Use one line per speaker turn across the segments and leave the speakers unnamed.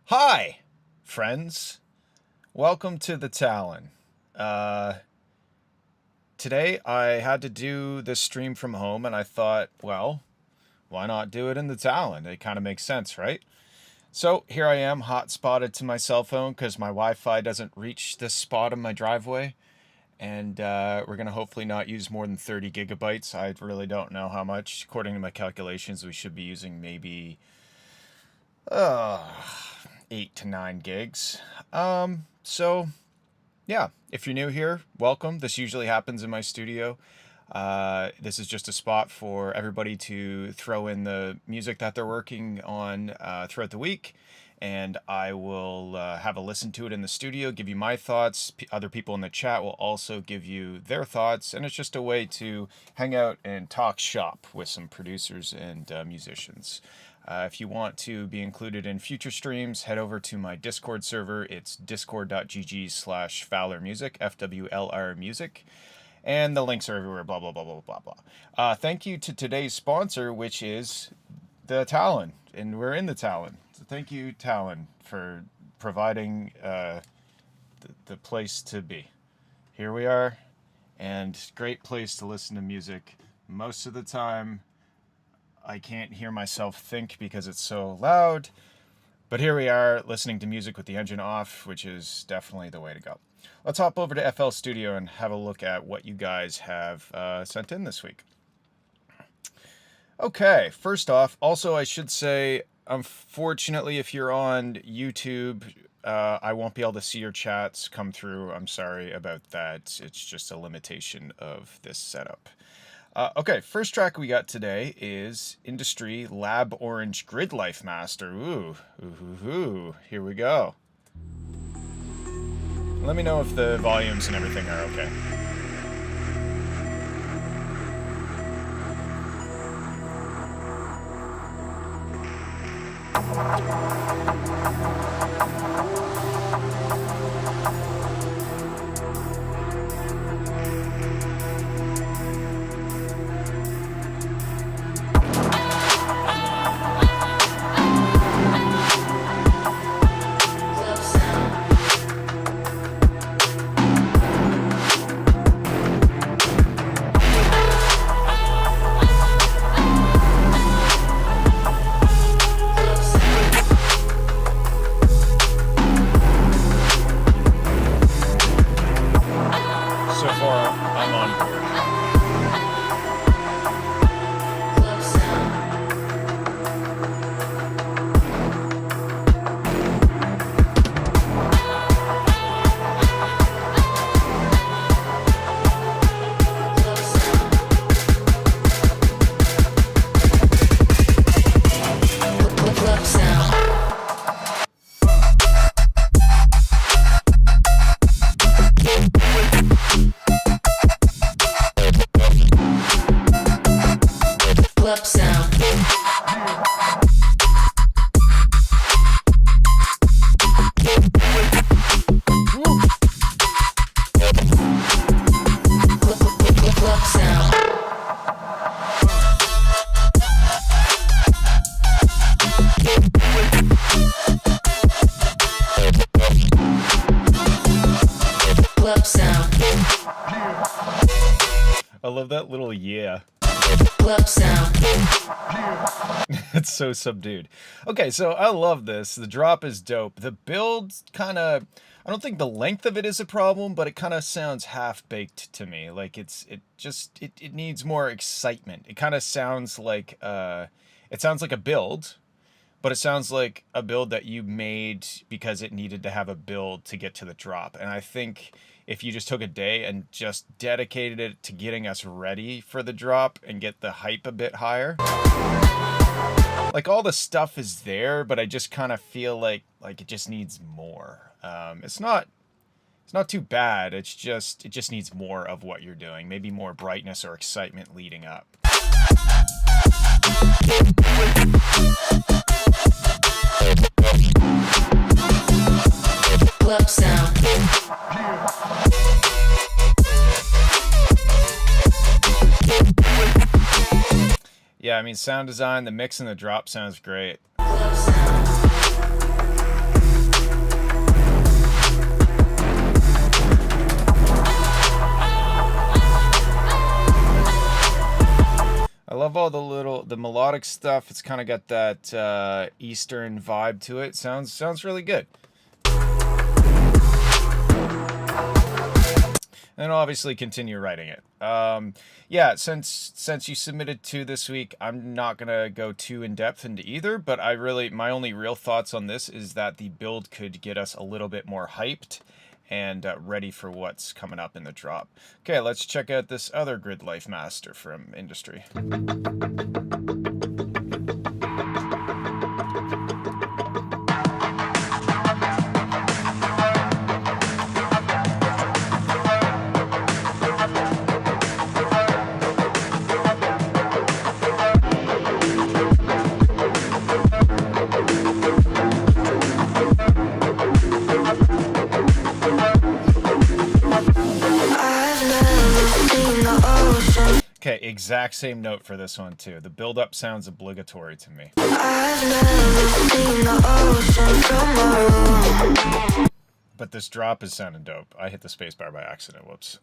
Hi, friends. Welcome to the Talon. Today I had to do this stream from home, and I thought, well, why not do it in the Talon? It kind of makes sense, right? So here I am, hot-spotted to my cell phone because my Wi-Fi doesn't reach this spot in my driveway. And we're going to hopefully not use more than 30 gigabytes. I really don't know how much. According to my calculations, we should be using maybe uh, 8 to 9 gigs. So yeah, if you're new here, welcome. This usually happens in my studio. This is just a spot for everybody to throw in the music that they're working on throughout the week. And I will have a listen to it in the studio, give you my thoughts. Other people in the chat will also give you their thoughts. And it's just a way to hang out and talk shop with some producers and musicians. If you want to be included in future streams, head over to my Discord server. It's discord.gg/FWLR Music, FWLR Music. And the links are everywhere, blah, blah, blah, blah, blah, blah. Thank you to today's sponsor, which is the Talon. And we're in the Talon. So thank you, Talon, for providing the place to be. Here we are, and great place to listen to music. Most of the time, I can't hear myself think because it's so loud. But here we are, listening to music with the engine off, which is definitely the way to go. Let's hop over to FL Studio and have a look at what you guys have sent in this week. Okay, first off, also I should say, unfortunately, if you're on YouTube, I won't be able to see your chats come through. I'm sorry about that. It's just a limitation of this setup. Okay, first track we got today is Industry Lab Orange Grid Life Master. Ooh, here we go. Let me know if the volumes and everything are okay. I love that little yeah. It's so subdued. Okay, so I love this. The drop is dope. The build kind of, I don't think the length of it is a problem, but it kind of sounds half-baked to me. Like it needs more excitement. It kind of sounds like a build, but it sounds like a build that you made because it needed to have a build to get to the drop. And I think if you just took a day and just dedicated it to getting us ready for the drop and get the hype a bit higher. Like all the stuff is there, but I just kind of feel like it just needs more. It's not too bad. It just needs more of what you're doing. Maybe more brightness or excitement leading up. Club sound. Yeah, I mean, sound design, the mix and the drop sounds great. love all the melodic stuff. It's kind of got that Eastern vibe to it. Sounds really good. And obviously continue writing it. Yeah, since you submitted 2 this week, I'm not gonna go too in depth into either. But my only real thoughts on this is that the build could get us a little bit more hyped and ready for what's coming up in the drop. Okay, let's check out this other Grid Life Master from Industry. Okay, exact same note for this one too. The build-up sounds obligatory to me. But this drop is sounding dope. I hit the spacebar by accident. Whoops.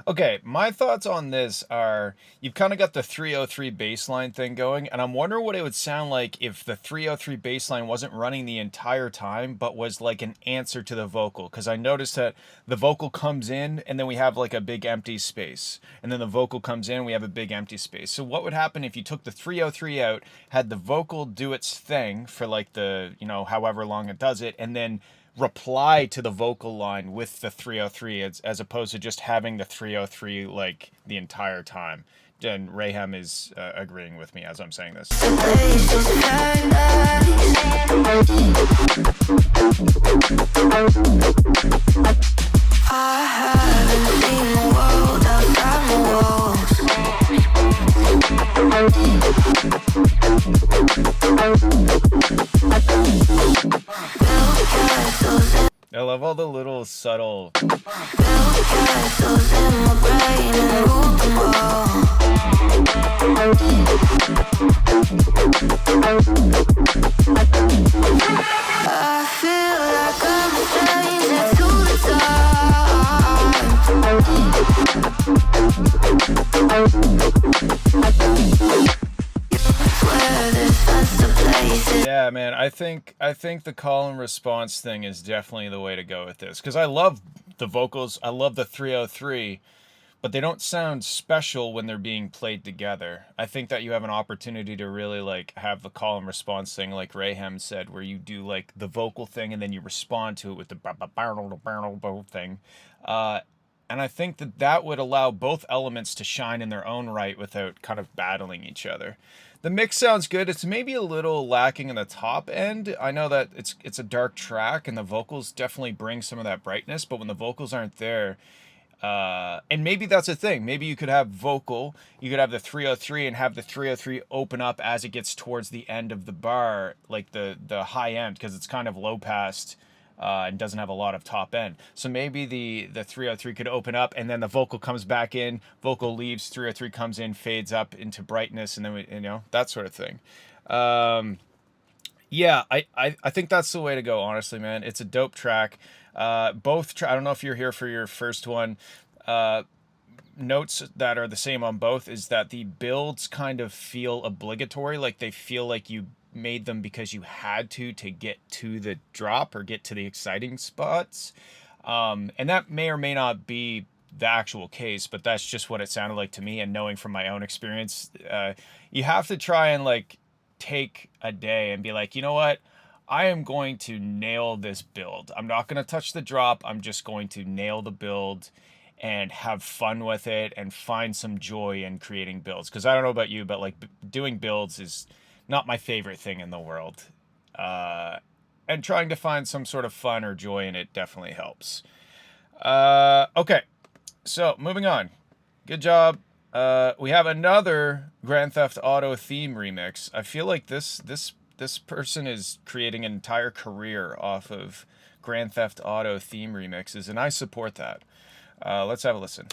Okay, my thoughts on this are, you've kind of got the 303 baseline thing going, and I'm wondering what it would sound like if the 303 baseline wasn't running the entire time, but was like an answer to the vocal. Because I noticed that the vocal comes in, and then we have like a big empty space. And then the vocal comes in, we have a big empty space. So what would happen if you took the 303 out, had the vocal do its thing for like the, however long it does it, and then reply to the vocal line with the 303 as opposed to just having the 303 like the entire time. And Rayhem is agreeing with me as I'm saying this. I haven't seen the world outside I love all the little subtle. I feel like I'm a stranger to the Yeah, man, I think the call and response thing is definitely the way to go with this, because I love the vocals, I love the 303, but they don't sound special when they're being played together. I think that you have an opportunity to really like have the call and response thing, like Rayhem said, where you do like the vocal thing and then you respond to it with the thing. And I think that would allow both elements to shine in their own right without kind of battling each other. The mix sounds good. It's maybe a little lacking in the top end. I know that it's a dark track and the vocals definitely bring some of that brightness, but when the vocals aren't there, and maybe that's a thing. Maybe you could have vocal, you could have the 303 and have the 303 open up as it gets towards the end of the bar, like the high end, because it's kind of low passed and doesn't have a lot of top end. So maybe the 303 could open up and then the vocal comes back in, vocal leaves, 303 comes in, fades up into brightness, and then that sort of thing. Yeah, I think that's the way to go, honestly, man. It's a dope track. I don't know if you're here for your first one. Notes that are the same on both is that the builds kind of feel obligatory, like they feel like you made them because you had to get to the drop or get to the exciting spots. And that may or may not be the actual case, but that's just what it sounded like to me. And knowing from my own experience, you have to try and like take a day and be like, you know what? I am going to nail this build. I'm not going to touch the drop. I'm just going to nail the build and have fun with it and find some joy in creating builds. Because I don't know about you, but like doing builds is not my favorite thing in the world. And trying to find some sort of fun or joy in it definitely helps. Okay, so moving on. Good job. We have another Grand Theft Auto theme remix. I feel like this person is creating an entire career off of Grand Theft Auto theme remixes, and I support that. Let's have a listen.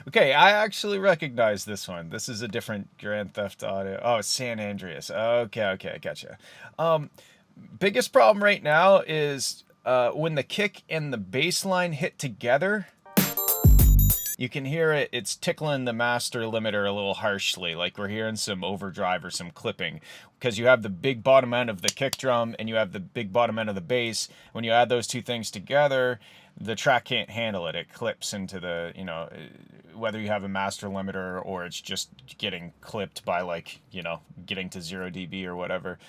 Okay, I actually recognize this one. This is a different Grand Theft Auto. Oh, it's San Andreas. Okay, gotcha. Um, Biggest problem right now is when the kick and the bass line hit together, you can hear it. It's tickling the master limiter a little harshly, like we're hearing some overdrive or some clipping, because you have the big bottom end of the kick drum and you have the big bottom end of the bass. When you add those two things together, the track can't handle it. It clips into the, whether you have a master limiter or it's just getting clipped by, like, getting to 0 dB or whatever.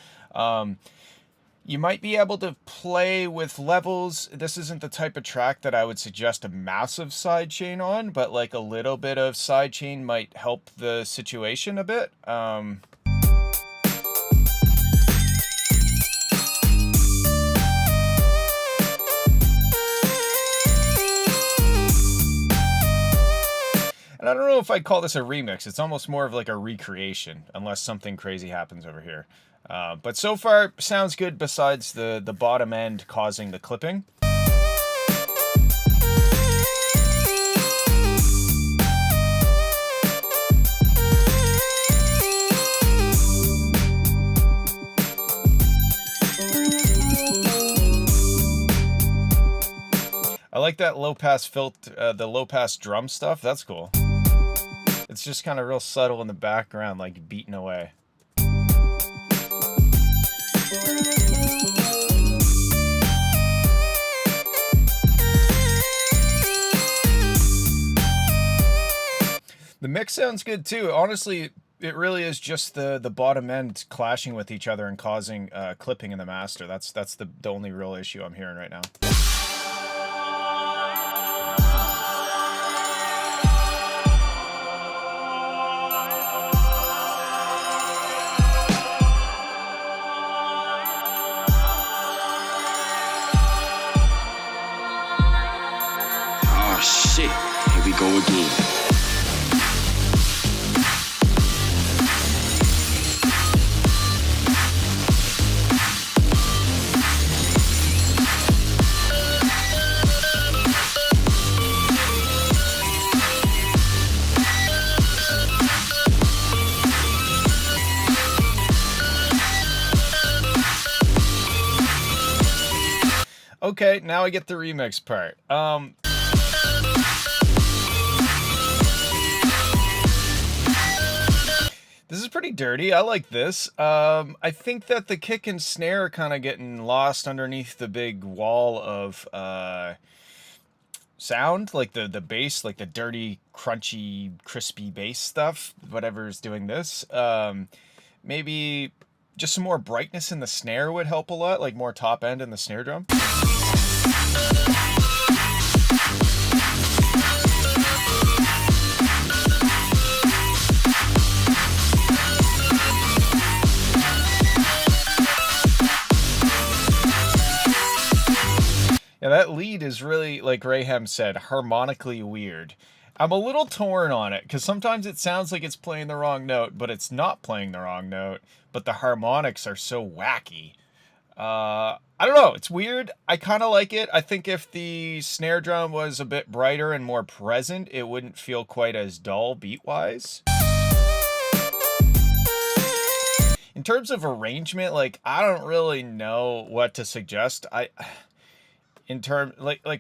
You might be able to play with levels. This isn't the type of track that I would suggest a massive sidechain on, but like a little bit of sidechain might help the situation a bit. And I don't know if I'd call this a remix. It's almost more of like a recreation, unless something crazy happens over here. But so far, sounds good besides the bottom end causing the clipping. I like that low pass the low pass drum stuff. That's cool. It's just kind of real subtle in the background, like beating away. The mix sounds good too. Honestly, it really is just the bottom end clashing with each other and causing clipping in the master. That's the only real issue I'm hearing right now.
Oh shit, here we go again.
Okay, now I get the remix part. This is pretty dirty. I like this. I think that the kick and snare are kind of getting lost underneath the big wall of sound, like the bass, like the dirty, crunchy, crispy bass stuff, whatever's doing this. Maybe just some more brightness in the snare would help a lot, like more top end in the snare drum. Yeah, that lead is really, like Raham said, harmonically weird. I'm a little torn on it, because sometimes it sounds like it's playing the wrong note, but it's not playing the wrong note, but the harmonics are so wacky. I don't know, it's weird. I kind of like it. I think if the snare drum was a bit brighter and more present, it wouldn't feel quite as dull beat-wise. In terms of arrangement, like, I don't really know what to suggest. Like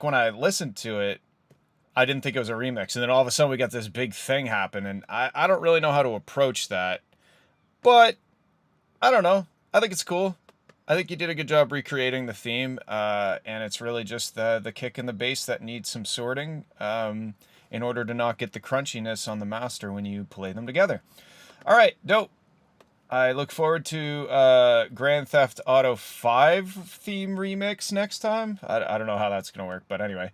when I listened to it, I didn't think it was a remix, and then all of a sudden we got this big thing happen, and I don't really know how to approach that, but I don't know. I think it's cool. I think you did a good job recreating the theme, and it's really just the kick and the bass that needs some sorting in order to not get the crunchiness on the master when you play them together. All right, dope. I look forward to Grand Theft Auto 5 theme remix next time. I don't know how that's going to work, but anyway.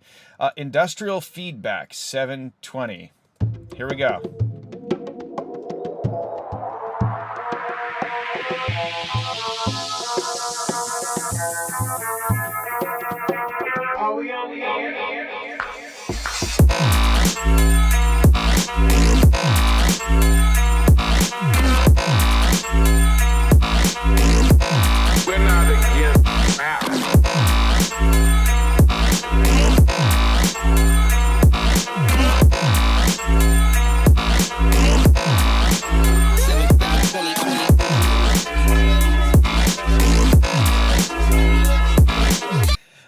Industrial Feedback 720. Here we go.
We're not against rap.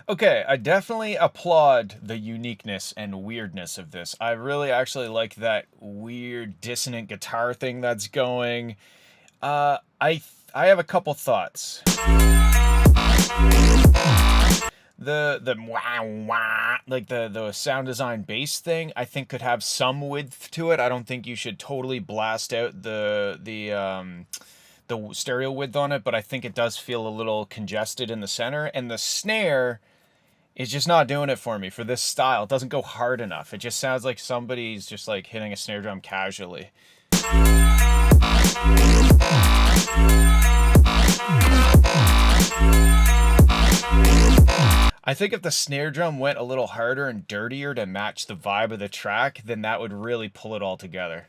Okay, I definitely applaud the uniqueness and weirdness of this. I really actually like that weird dissonant guitar thing that's going. I have a couple thoughts. The wah wah, like the sound design bass thing, I think could have some width to it. I don't think you should totally blast out the stereo width on it, but I think it does feel a little congested in the center. And the snare is just not doing it for me for this style. It doesn't go hard enough. It just sounds like somebody's just like hitting a snare drum casually. I think if the snare drum went a little harder and dirtier to match the vibe of the track, then that would really pull it all together.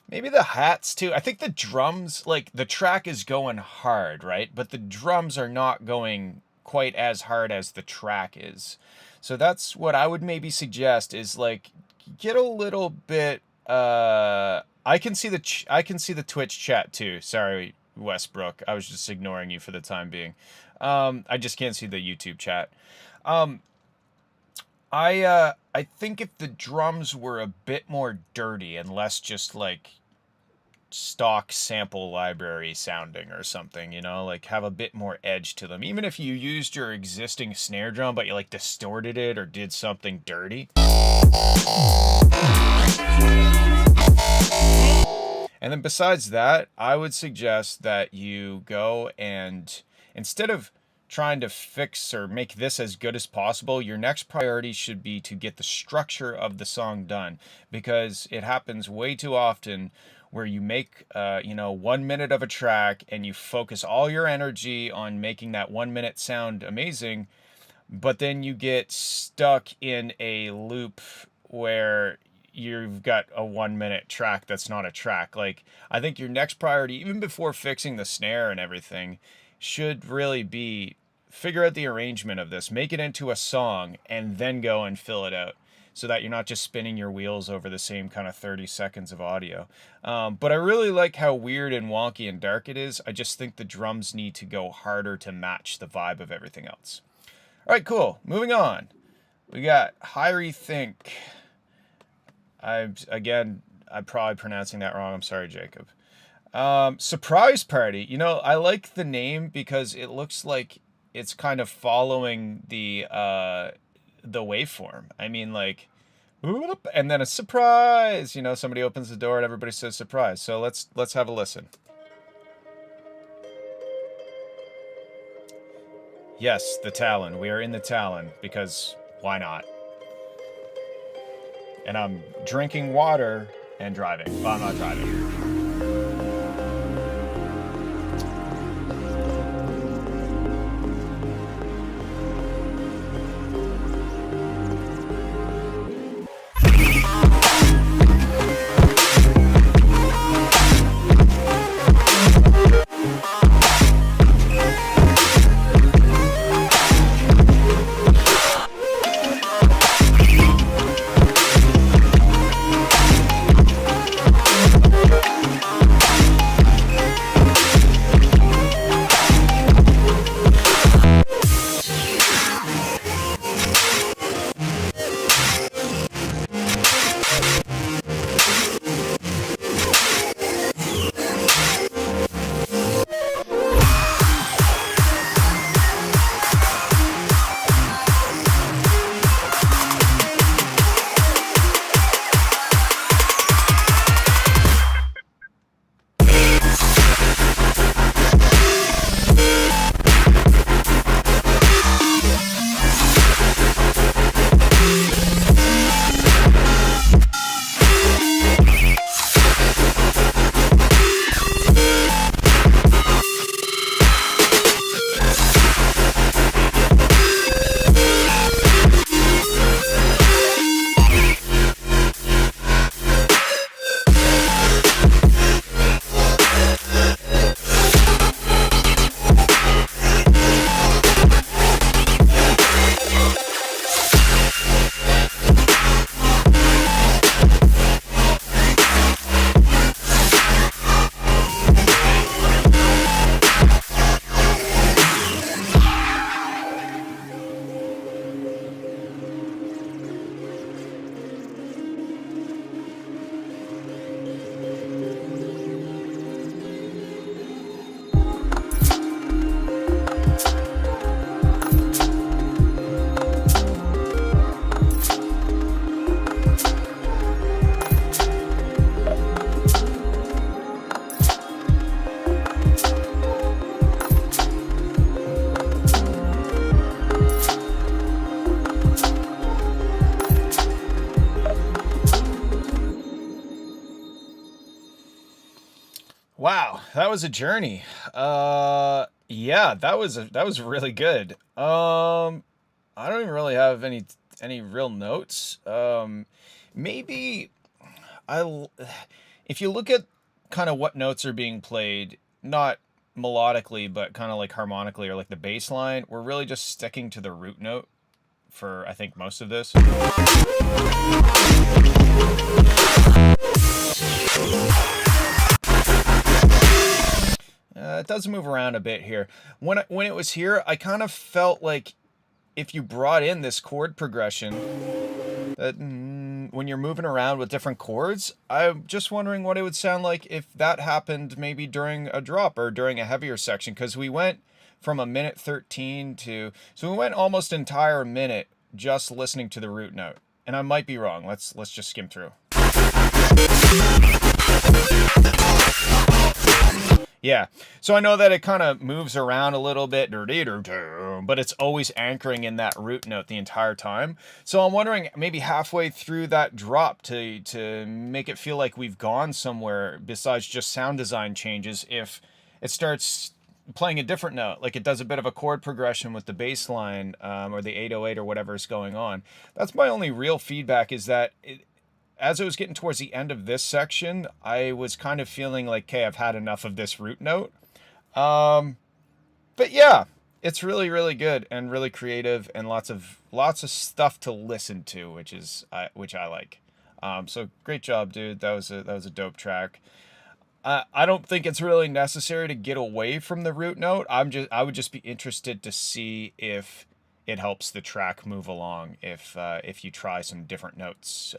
Maybe the hats too. I think the drums, like the track is going hard, right? But the drums are not going quite as hard as the track is. So that's what I would maybe suggest is like get a little bit I can see the Twitch chat too. Sorry, Westbrook. I was just ignoring you for the time being. I just can't see the YouTube chat. I think if the drums were a bit more dirty and less just like stock sample library sounding or something, you know, like have a bit more edge to them. Even if you used your existing snare drum, but you like distorted it or did something dirty. And then besides that, I would suggest that you go and instead of trying to fix or make this as good as possible, your next priority should be to get the structure of the song done, because it happens way too often where you make 1 minute of a track and you focus all your energy on making that 1 minute sound amazing, but then you get stuck in a loop where you've got a 1 minute track that's not a track. Like, I think your next priority, even before fixing the snare and everything, should really be figure out the arrangement of this, make it into a song, and then go and fill it out so that you're not just spinning your wheels over the same kind of 30 seconds of audio. But I really like how weird and wonky and dark it is. I just think the drums need to go harder to match the vibe of everything else. All right, cool. Moving on. We got Hyrie Think. I'm probably pronouncing that wrong. I'm sorry, Jacob. Surprise Party. You know, I like the name because it looks like it's kind of following the waveform. I mean, like, whoop, and then a surprise. You know, somebody opens the door and everybody says surprise. So let's have a listen. Yes, the Talon. We are in the Talon because why not? And I'm drinking water and driving. Well, I'm not driving. that was a journey. Yeah, that was really good. I don't even really have any real notes. Maybe I, if you look at kind of what notes are being played, not melodically, but kind of like harmonically or like the bass line, we're really just sticking to the root note for I think most of this. It does move around a bit here. When it was here, I kind of felt like if you brought in this chord progression, that when you're moving around with different chords, I'm just wondering what it would sound like if that happened maybe during a drop or during a heavier section, because we went from a minute 13 to, so we went almost an entire minute just listening to the root note. And I might be wrong. Let's just skim through. Yeah, so I know that it kind of moves around a little bit, but it's always anchoring in that root note the entire time. So I'm wondering maybe halfway through that drop to make it feel like we've gone somewhere besides just sound design changes, if it starts playing a different note, like it does a bit of a chord progression with the bass line or the 808 or whatever is going on. That's my only real feedback, is that as I was getting towards the end of this section, I was kind of feeling like, okay, I've had enough of this root note. But yeah, it's really, really good and really creative and lots of stuff to listen to, which I like. So great job, dude. That was a dope track. I don't think it's really necessary to get away from the root note. I would just be interested to see if it helps the track move along if you try some different notes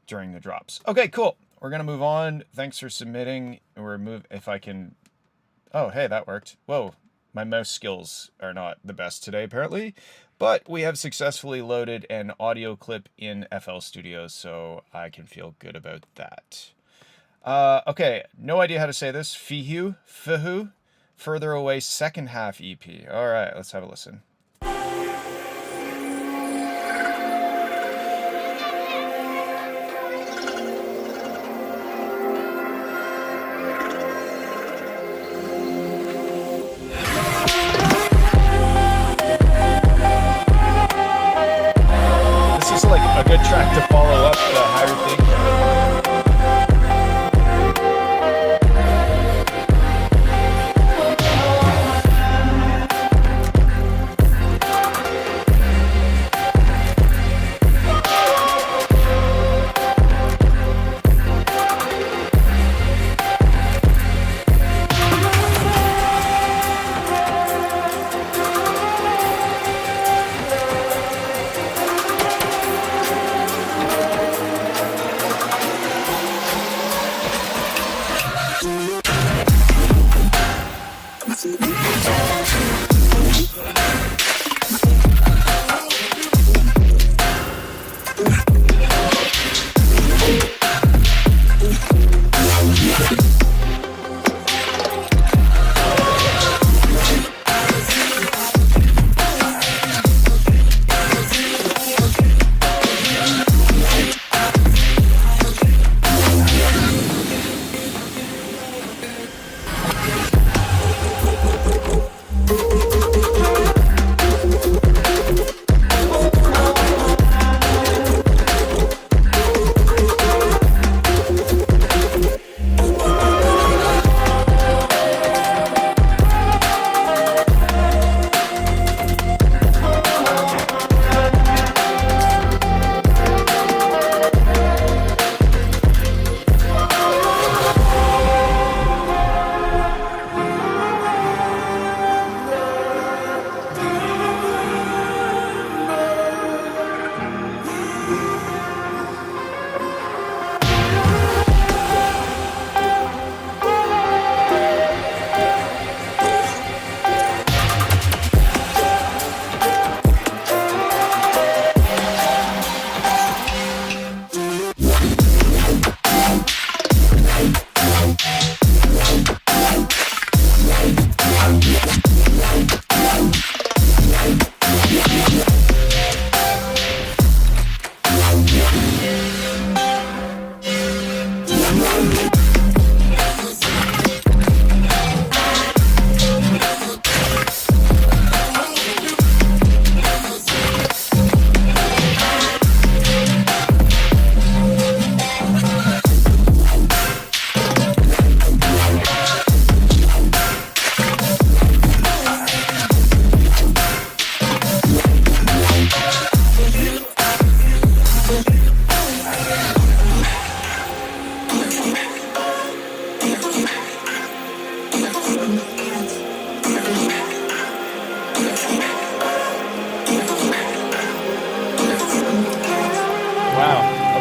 during the drops. Okay, cool. We're gonna move on. Thanks for submitting. If I can. Oh, hey, that worked. Whoa, my mouse skills are not the best today, apparently. But we have successfully loaded an audio clip in FL Studio, so I can feel good about that. Okay, no idea how to say this. Fihu, Further Away second half EP. All right, let's have a listen. This is like a good track to follow up the higher thing.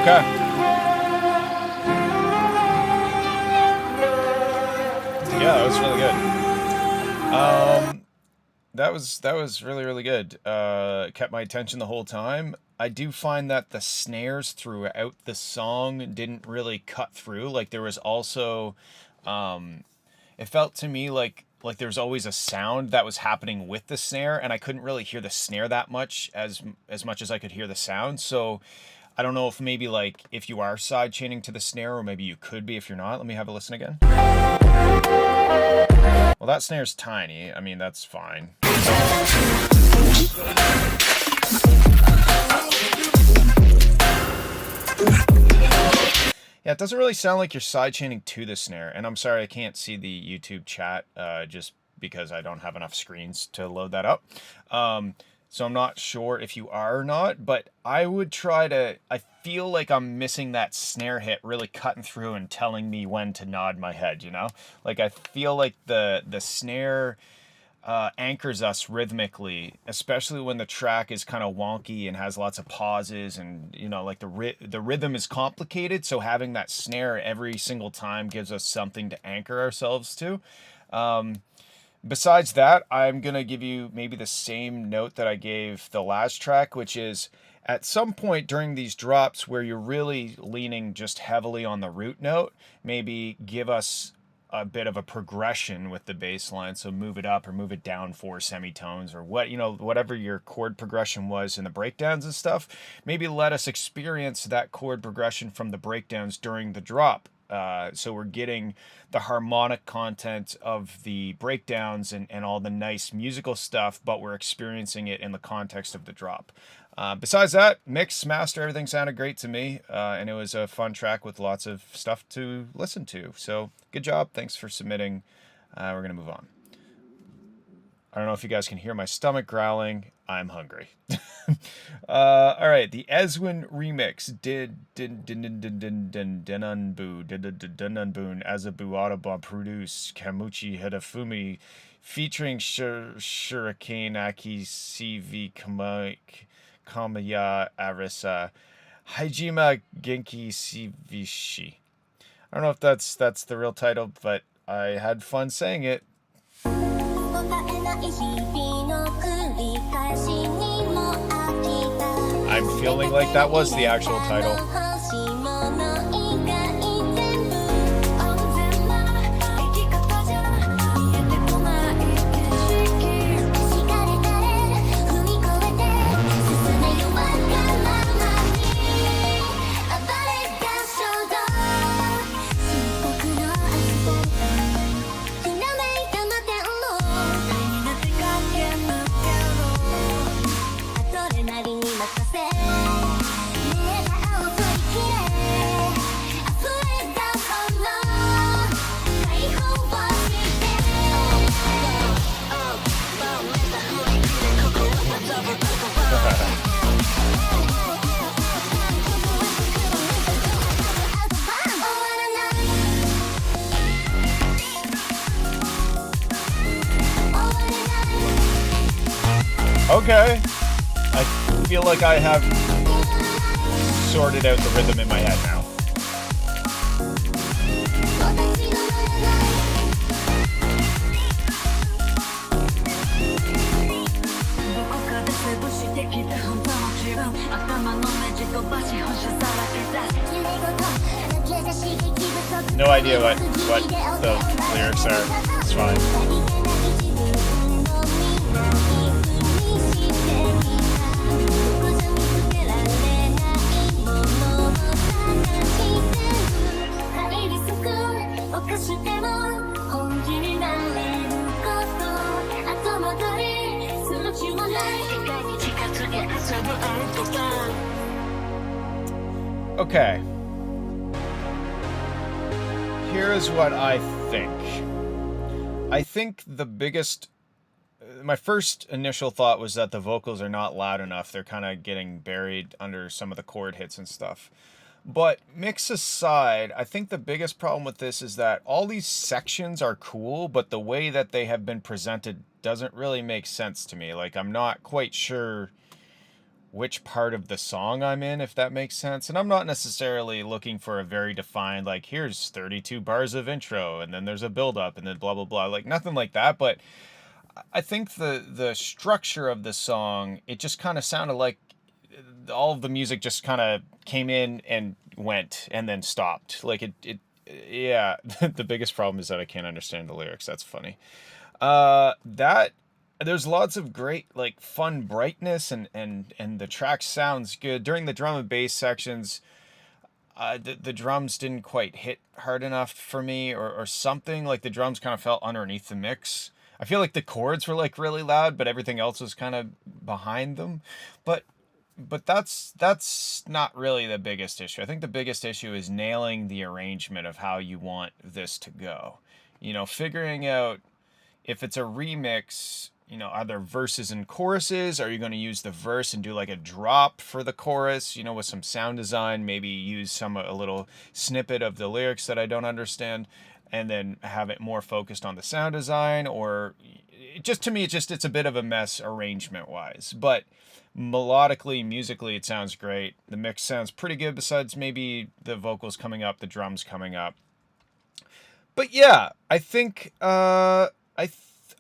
Okay. Yeah, that was really good. That was really, really good. Kept my attention the whole time. I do find that the snares throughout the song didn't really cut through. Like there was also, it felt to me like there was always a sound that was happening with the snare, and I couldn't really hear the snare that much as I could hear the sound. So I don't know if maybe like if you are side chaining to the snare, or maybe you could be if you're not. Let me have a listen again. Well, that snare's tiny. I mean, that's fine. Yeah, it doesn't really sound like you're sidechaining to the snare. And I'm sorry I can't see the YouTube chat just because I don't have enough screens to load that up. So I'm not sure if you are or not, but I would try to... I feel like I'm missing that snare hit really cutting through and telling me when to nod my head, you know? Like I feel like the snare... anchors us rhythmically, especially when the track is kind of wonky and has lots of pauses, and you know, like the rhythm is complicated. So having that snare every single time gives us something to anchor ourselves to. Besides that, I'm gonna give you maybe the same note that I gave the last track, which is at some point during these drops where you're really leaning just heavily on the root note, maybe give us a bit of a progression with the bass line. So move it up or move it down 4 semitones, or what, you know, whatever your chord progression was in the breakdowns and stuff. Maybe let us experience that chord progression from the breakdowns during the drop. So we're getting the harmonic content of the breakdowns and all the nice musical stuff, but we're experiencing it in the context of the drop. Besides that, mix, master, everything sounded great to me, and it was a fun track with lots of stuff to listen to. So good job. Thanks for submitting. We're going to move on. I don't know if you guys can hear my stomach growling. I'm hungry. All right, the Ezwin remix Denunbu Azabu Autobomb produce Kamuchi Hidefumi featuring Shurikane Aki CV Kamaya Arisa Hajima Genki Sivishi. I don't know if that's the real title, but I had fun saying it. I'm feeling like that was the actual title. Okay. I feel like I have sorted out the rhythm in my head now. No idea what the lyrics are. It's fine. Okay. Here's what I think. I think the biggest... My first initial thought was that the vocals are not loud enough. They're kind of getting buried under some of the chord hits and stuff. But mix aside, I think the biggest problem with this is that all these sections are cool, but the way that they have been presented doesn't really make sense to me. Like, I'm not quite sure which part of the song I'm in, if that makes sense. And I'm not necessarily looking for a very defined, like, here's 32 bars of intro, and then there's a build up, and then blah, blah, blah. Like, nothing like that. But I think the structure of the song, it just kind of sounded like all of the music just kind of came in and went and then stopped. Like, yeah. The biggest problem is that I can't understand the lyrics. That's funny. That there's lots of great, like, fun brightness, and the track sounds good during the drum and bass sections. The drums didn't quite hit hard enough for me, or something. Like, the drums kind of felt underneath the mix. I feel like the chords were, like, really loud, but everything else was kind of behind them. But that's not really the biggest issue. I think the biggest issue is nailing the arrangement of how you want this to go. You know, figuring out if it's a remix, you know, are there verses and choruses? Are you going to use the verse and do like a drop for the chorus, you know, with some sound design, maybe use a little snippet of the lyrics that I don't understand, and then have it more focused on the sound design? Or just, to me, it's a bit of a mess arrangement wise, but melodically, musically, it sounds great. The mix sounds pretty good, besides maybe the vocals coming up, the drums coming up. But yeah, I think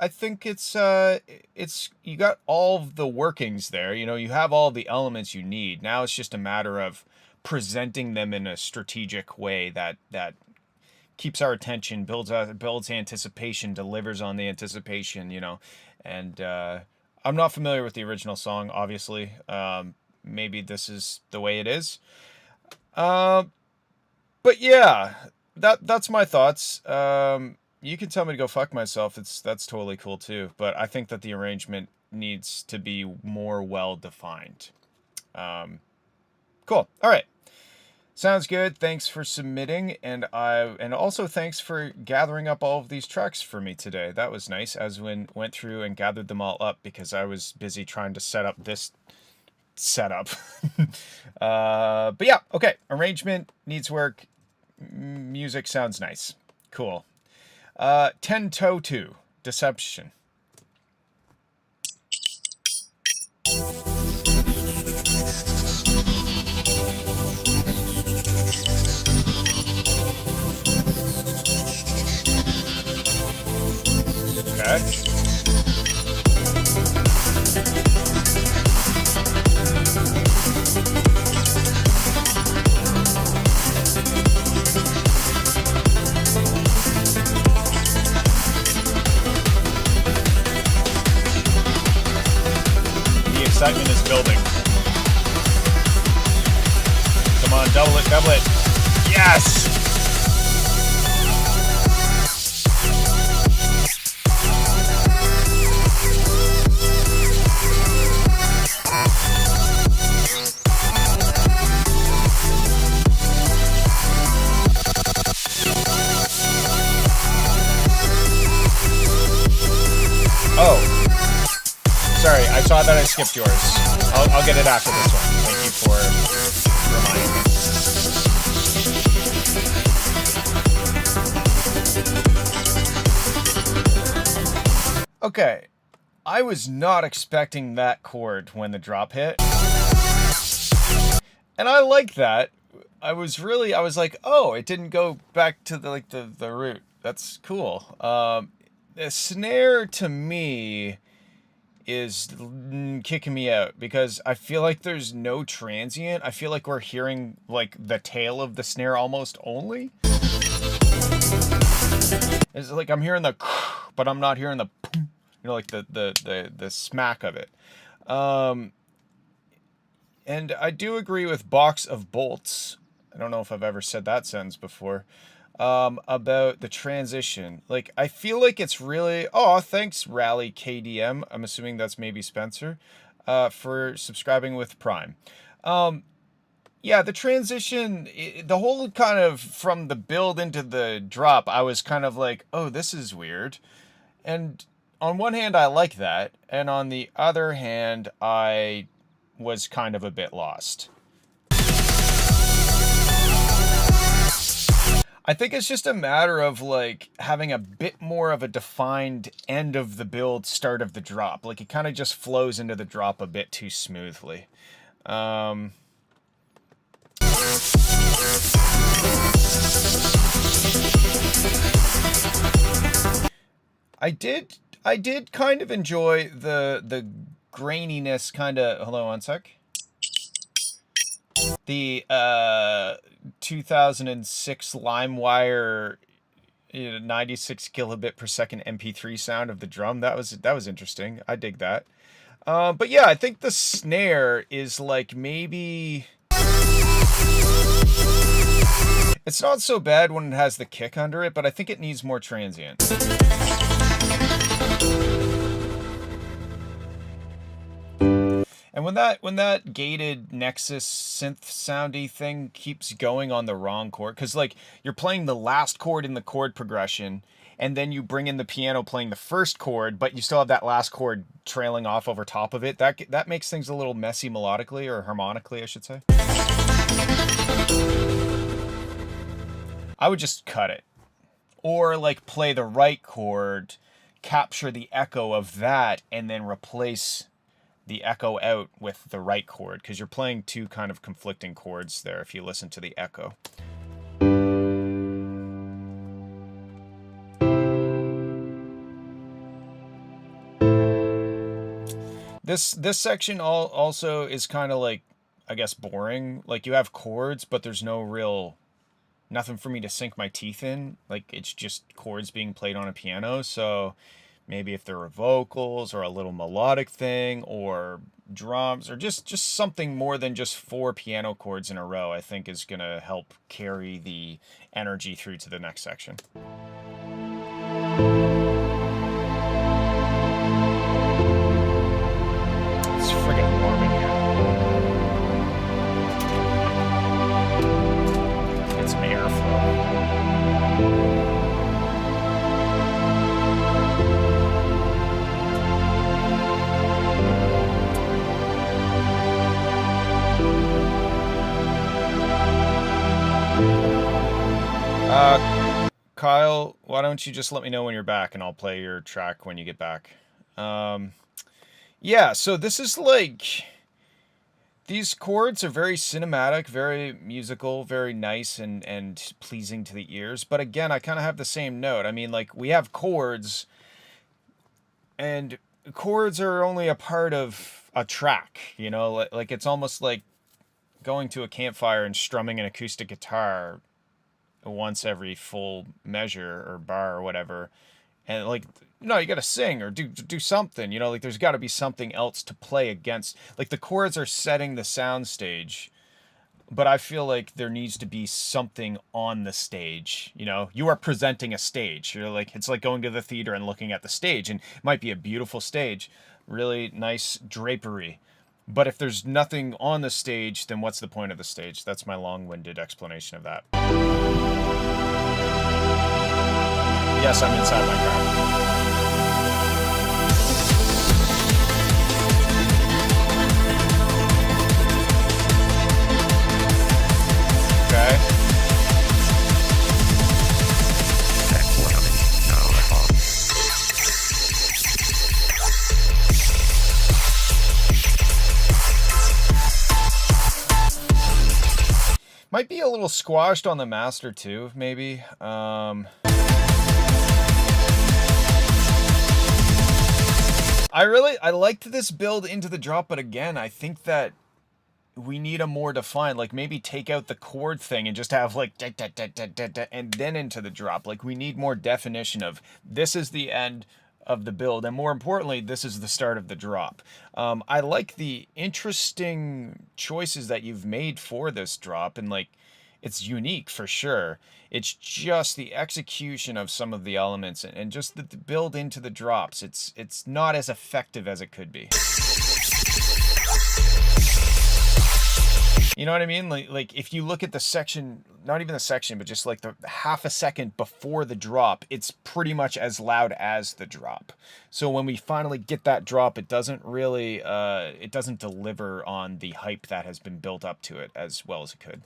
I think it's you got all the workings there. You know, you have all the elements you need. Now it's just a matter of presenting them in a strategic way that keeps our attention, builds anticipation, delivers on the anticipation, you know. And I'm not familiar with the original song, obviously. Maybe this is the way it is. But yeah, that's my thoughts. You can tell me to go fuck myself. That's totally cool too. But I think that the arrangement needs to be more well defined. Cool. All right. Sounds good. Thanks for submitting, and also thanks for gathering up all of these tracks for me today. That was nice. Aswin went through and gathered them all up because I was busy trying to set up this setup. But yeah, okay. Arrangement needs work. Music sounds nice. Cool. 10 Toe 2, Deception. Okay. The excitement is building. Come on, double it, double it. Yes! Oh, sorry, I saw that I skipped yours. I'll get it after this one. Thank you for reminding me. Okay, I was not expecting that chord when the drop hit. And I like that. I was like, oh, it didn't go back to the root. That's cool. The snare, to me, is kicking me out because I feel like there's no transient. I feel like we're hearing like the tail of the snare almost only. It's like I'm hearing the, but I'm not hearing the, you know, like the smack of it. And I do agree with Box of Bolts. I don't know if I've ever said that sentence before. About the transition. Like, I feel like it's really... Oh, thanks, Rally KDM. I'm assuming that's maybe Spencer, for subscribing with Prime. Yeah, the transition, the whole kind of from the build into the drop, I was kind of like, oh, this is weird. And on one hand, I like that. And on the other hand, I was kind of a bit lost. I think it's just a matter of like having a bit more of a defined end of the build, start of the drop. Like it kind of just flows into the drop a bit too smoothly. I did kind of enjoy the graininess kind of. Hold on one sec. The 2006 LimeWire 96 kilobit per second MP3 sound of the drum. That was interesting. I dig that. But yeah, I think the snare is like maybe it's not so bad when it has the kick under it, but I think it needs more transient. And when that gated Nexus synth soundy thing keeps going on the wrong chord, because like you're playing the last chord in the chord progression, and then you bring in the piano playing the first chord, but you still have that last chord trailing off over top of it. That makes things a little messy melodically, or harmonically, I should say. I would just cut it, or like play the right chord, capture the echo of that, and then replace the echo out with the right chord, because you're playing two kind of conflicting chords there if you listen to the echo. This section also is kind of like, I guess, boring. Like you have chords, but there's nothing for me to sink my teeth in. Like it's just chords being played on a piano. So maybe if there were vocals or a little melodic thing or drums or just something more than just 4 piano chords in a row, I think is going to help carry the energy through to the next section. It's friggin' warm in here. It's airflow. Kyle, why don't you just let me know when you're back and I'll play your track when you get back. Yeah, so this is like, these chords are very cinematic, very musical, very nice and pleasing to the ears. But again, I kind of have the same note. I mean, like, we have chords, and chords are only a part of a track, you know? Like it's almost like going to a campfire and strumming an acoustic guitar once every full measure or bar or whatever, and like, no, you gotta sing or do something, you know, like there's got to be something else to play against. Like the chords are setting the sound stage, but I feel like there needs to be something on the stage. You know, you are presenting a stage. You're like, it's like going to the theater and looking at the stage, and it might be a beautiful stage, really nice drapery, but if there's nothing on the stage, then what's the point of the stage? That's my long-winded explanation of that. Yes, I'm inside my car. Okay. Might be a little squashed on the master too, maybe. I liked this build into the drop, but again, I think that we need a more defined, like maybe take out the chord thing and just have like da, da, da, da, da, da, and then into the drop. Like we need more definition of this is the end of the build, and more importantly, this is the start of the drop. I like the interesting choices that you've made for this drop, and like it's unique for sure. It's just the execution of some of the elements and just the build into the drops. It's not as effective as it could be. You know what I mean? Like if you look at the section, not even the section, but just like the half a second before the drop, it's pretty much as loud as the drop. So when we finally get that drop, it doesn't really, it doesn't deliver on the hype that has been built up to it as well as it could.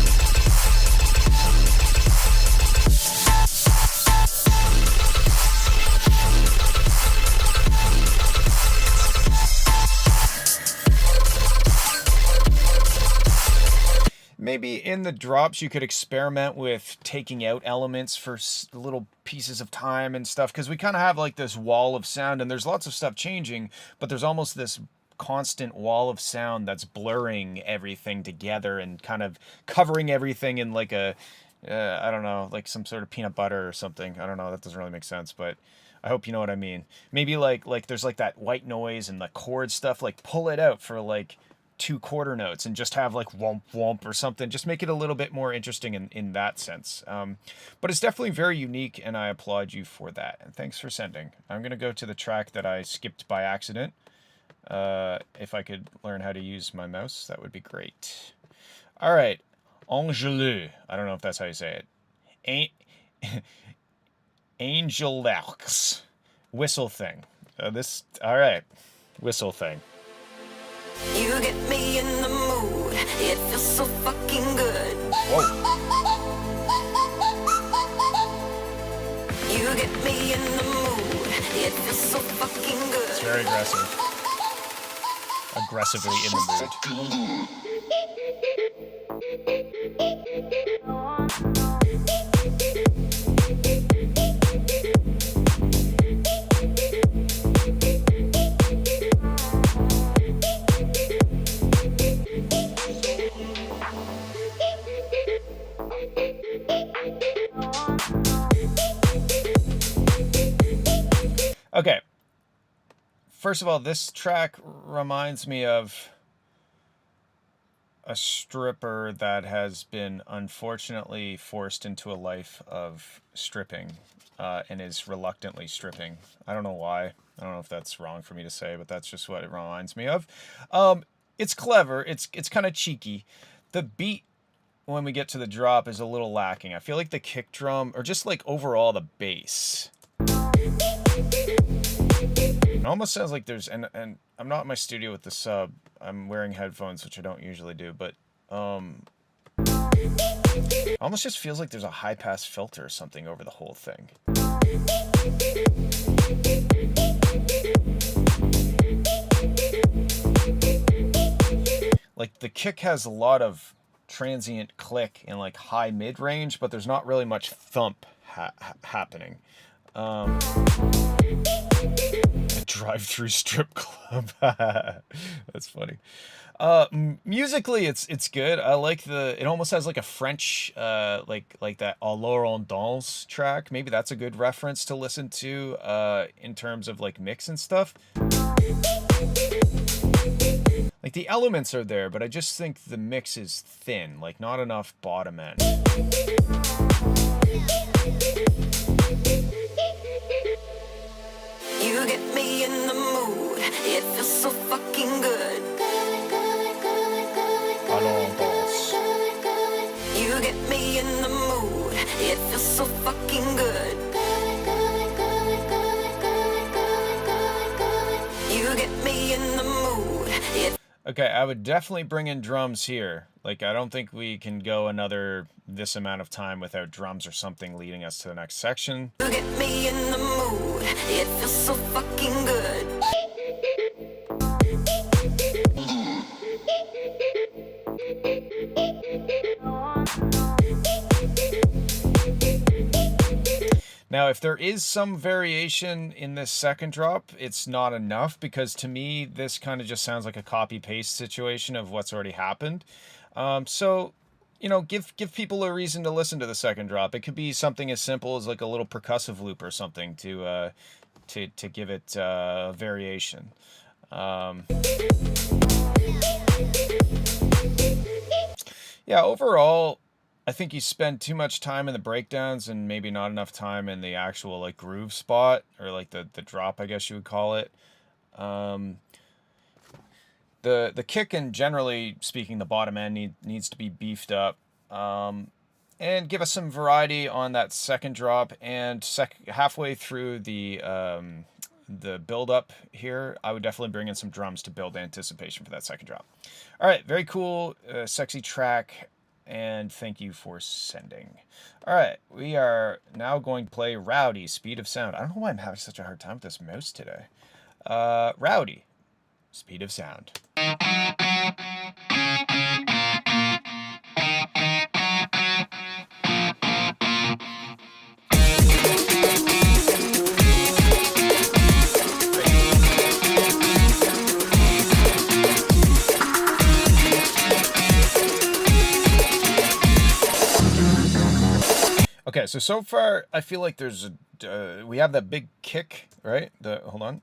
Maybe in the drops you could experiment with taking out elements for little pieces of time and stuff, because we kind of have like this wall of sound and there's lots of stuff changing, but there's almost this constant wall of sound that's blurring everything together and kind of covering everything in like a I don't know, like some sort of peanut butter or something. I don't know, that doesn't really make sense, but I hope you know what I mean. Maybe like there's like that white noise and the chord stuff, like pull it out for like 2 quarter notes and just have like womp womp or something. Just make it a little bit more interesting in that sense. But it's definitely very unique, and I applaud you for that. And thanks for sending. I'm going to go to the track that I skipped by accident. If I could learn how to use my mouse, that would be great. All right. Angelou. I don't know if that's how you say it. Angel Larks. Whistle thing. All right. Whistle thing.
You get me in the mood. It feels so fucking good.
Whoa.
You get me in the mood. It feels so fucking good.
It's very aggressive. Aggressively in the mood. Okay. First of all, this track reminds me of a stripper that has been unfortunately forced into a life of stripping and is reluctantly stripping. I don't know why. I don't know if that's wrong for me to say, but that's just what it reminds me of. It's clever. It's kind of cheeky. The beat when we get to the drop is a little lacking. I feel like the kick drum, or just like overall the bass, it almost sounds like there's, and I'm not in my studio with the sub. I'm wearing headphones, which I don't usually do, but almost just feels like there's a high pass filter or something over the whole thing. Like the kick has a lot of transient click and like high mid range, but there's not really much thump happening. A drive-through strip club. That's funny. Musically, it's good. I like it almost has like a French, like that Alors on Danse track. Maybe that's a good reference to listen to in terms of like mix and stuff. Like the elements are there, but I just think the mix is thin, like not enough bottom end.
You get me in the mood. It feels so fucking good.
Alors on Danse.
You get me in the mood. It feels so fucking good. You get me in the mood.
Okay, I would definitely bring in drums here. Like, I don't think we can go this amount of time without drums or something leading us to the next section.
You get me in the mood. It feels so fucking good.
Now, if there is some variation in this second drop, it's not enough, because to me, this kind of just sounds like a copy-paste situation of what's already happened. So, you know, give people a reason to listen to the second drop. It could be something as simple as like a little percussive loop or something to give it variation. Yeah, overall, I think you spend too much time in the breakdowns and maybe not enough time in the actual like groove spot, or like the drop, I guess you would call it. The kick, and generally speaking, the bottom end needs to be beefed up. And give us some variety on that second drop, and halfway through the build up here, I would definitely bring in some drums to build anticipation for that second drop. All right, very cool, sexy track. and thank you for sending. All right, we are now going to play Rowdy, Speed of Sound. I don't know why I'm having such a hard time with this mouse today. Rowdy, Speed of Sound. Okay, so far I feel like there's a we have that big kick, right? Hold on.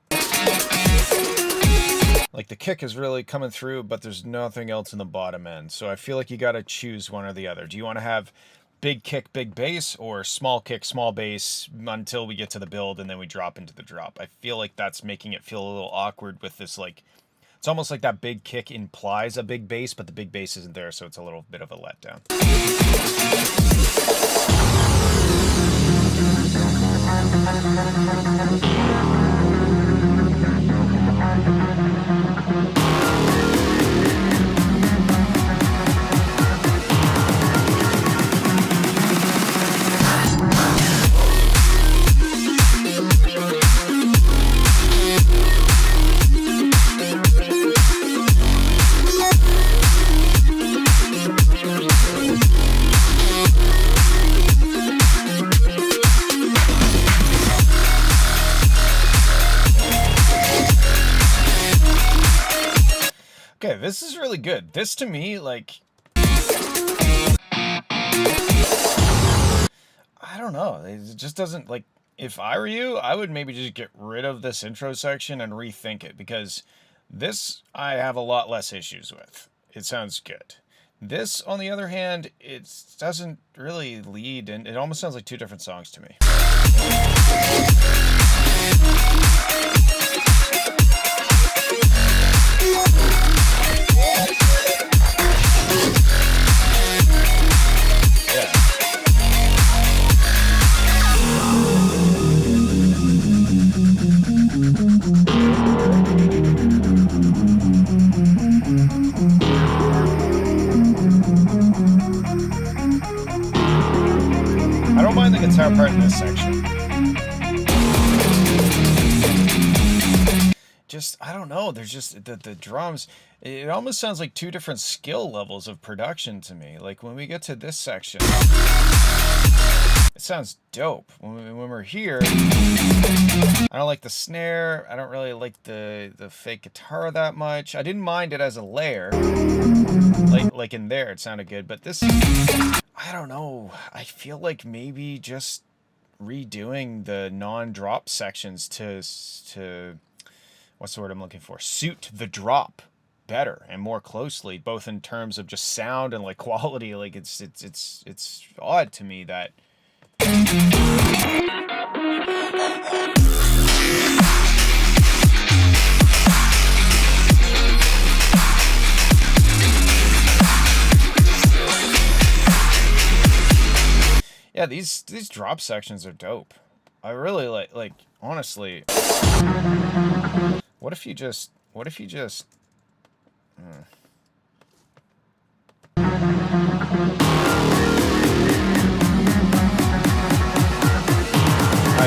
Like the kick is really coming through, but there's nothing else in the bottom end. So I feel like you got to choose one or the other. Do you want to have big kick, big bass, or small kick, small bass until we get to the build and then we drop into the drop? I feel like that's making it feel a little awkward with this, like, it's almost like that big kick implies a big bass, but the big bass isn't there, so it's a little bit of a letdown. Okay, this is really good. This to me, like, I don't know. It just doesn't, like, if I were you, I would maybe just get rid of this intro section and rethink it, because this I have a lot less issues with. It sounds good. This, on the other hand, it doesn't really lead, and it almost sounds like two different songs to me. I don't mind the guitar part in this section. Just, I don't know, there's just, the drums, it almost sounds like two different skill levels of production to me. Like, when we get to this section, it sounds dope. When we're here, I don't like the snare, I don't really like the fake guitar that much. I didn't mind it as a layer, like in there, it sounded good, but this, I don't know, I feel like maybe just redoing the non-drop sections to what's the word I'm looking for? Suit the drop better and more closely, both in terms of just sound and like quality. Like it's odd to me that. Yeah, these drop sections are dope. I really like honestly. What if you just I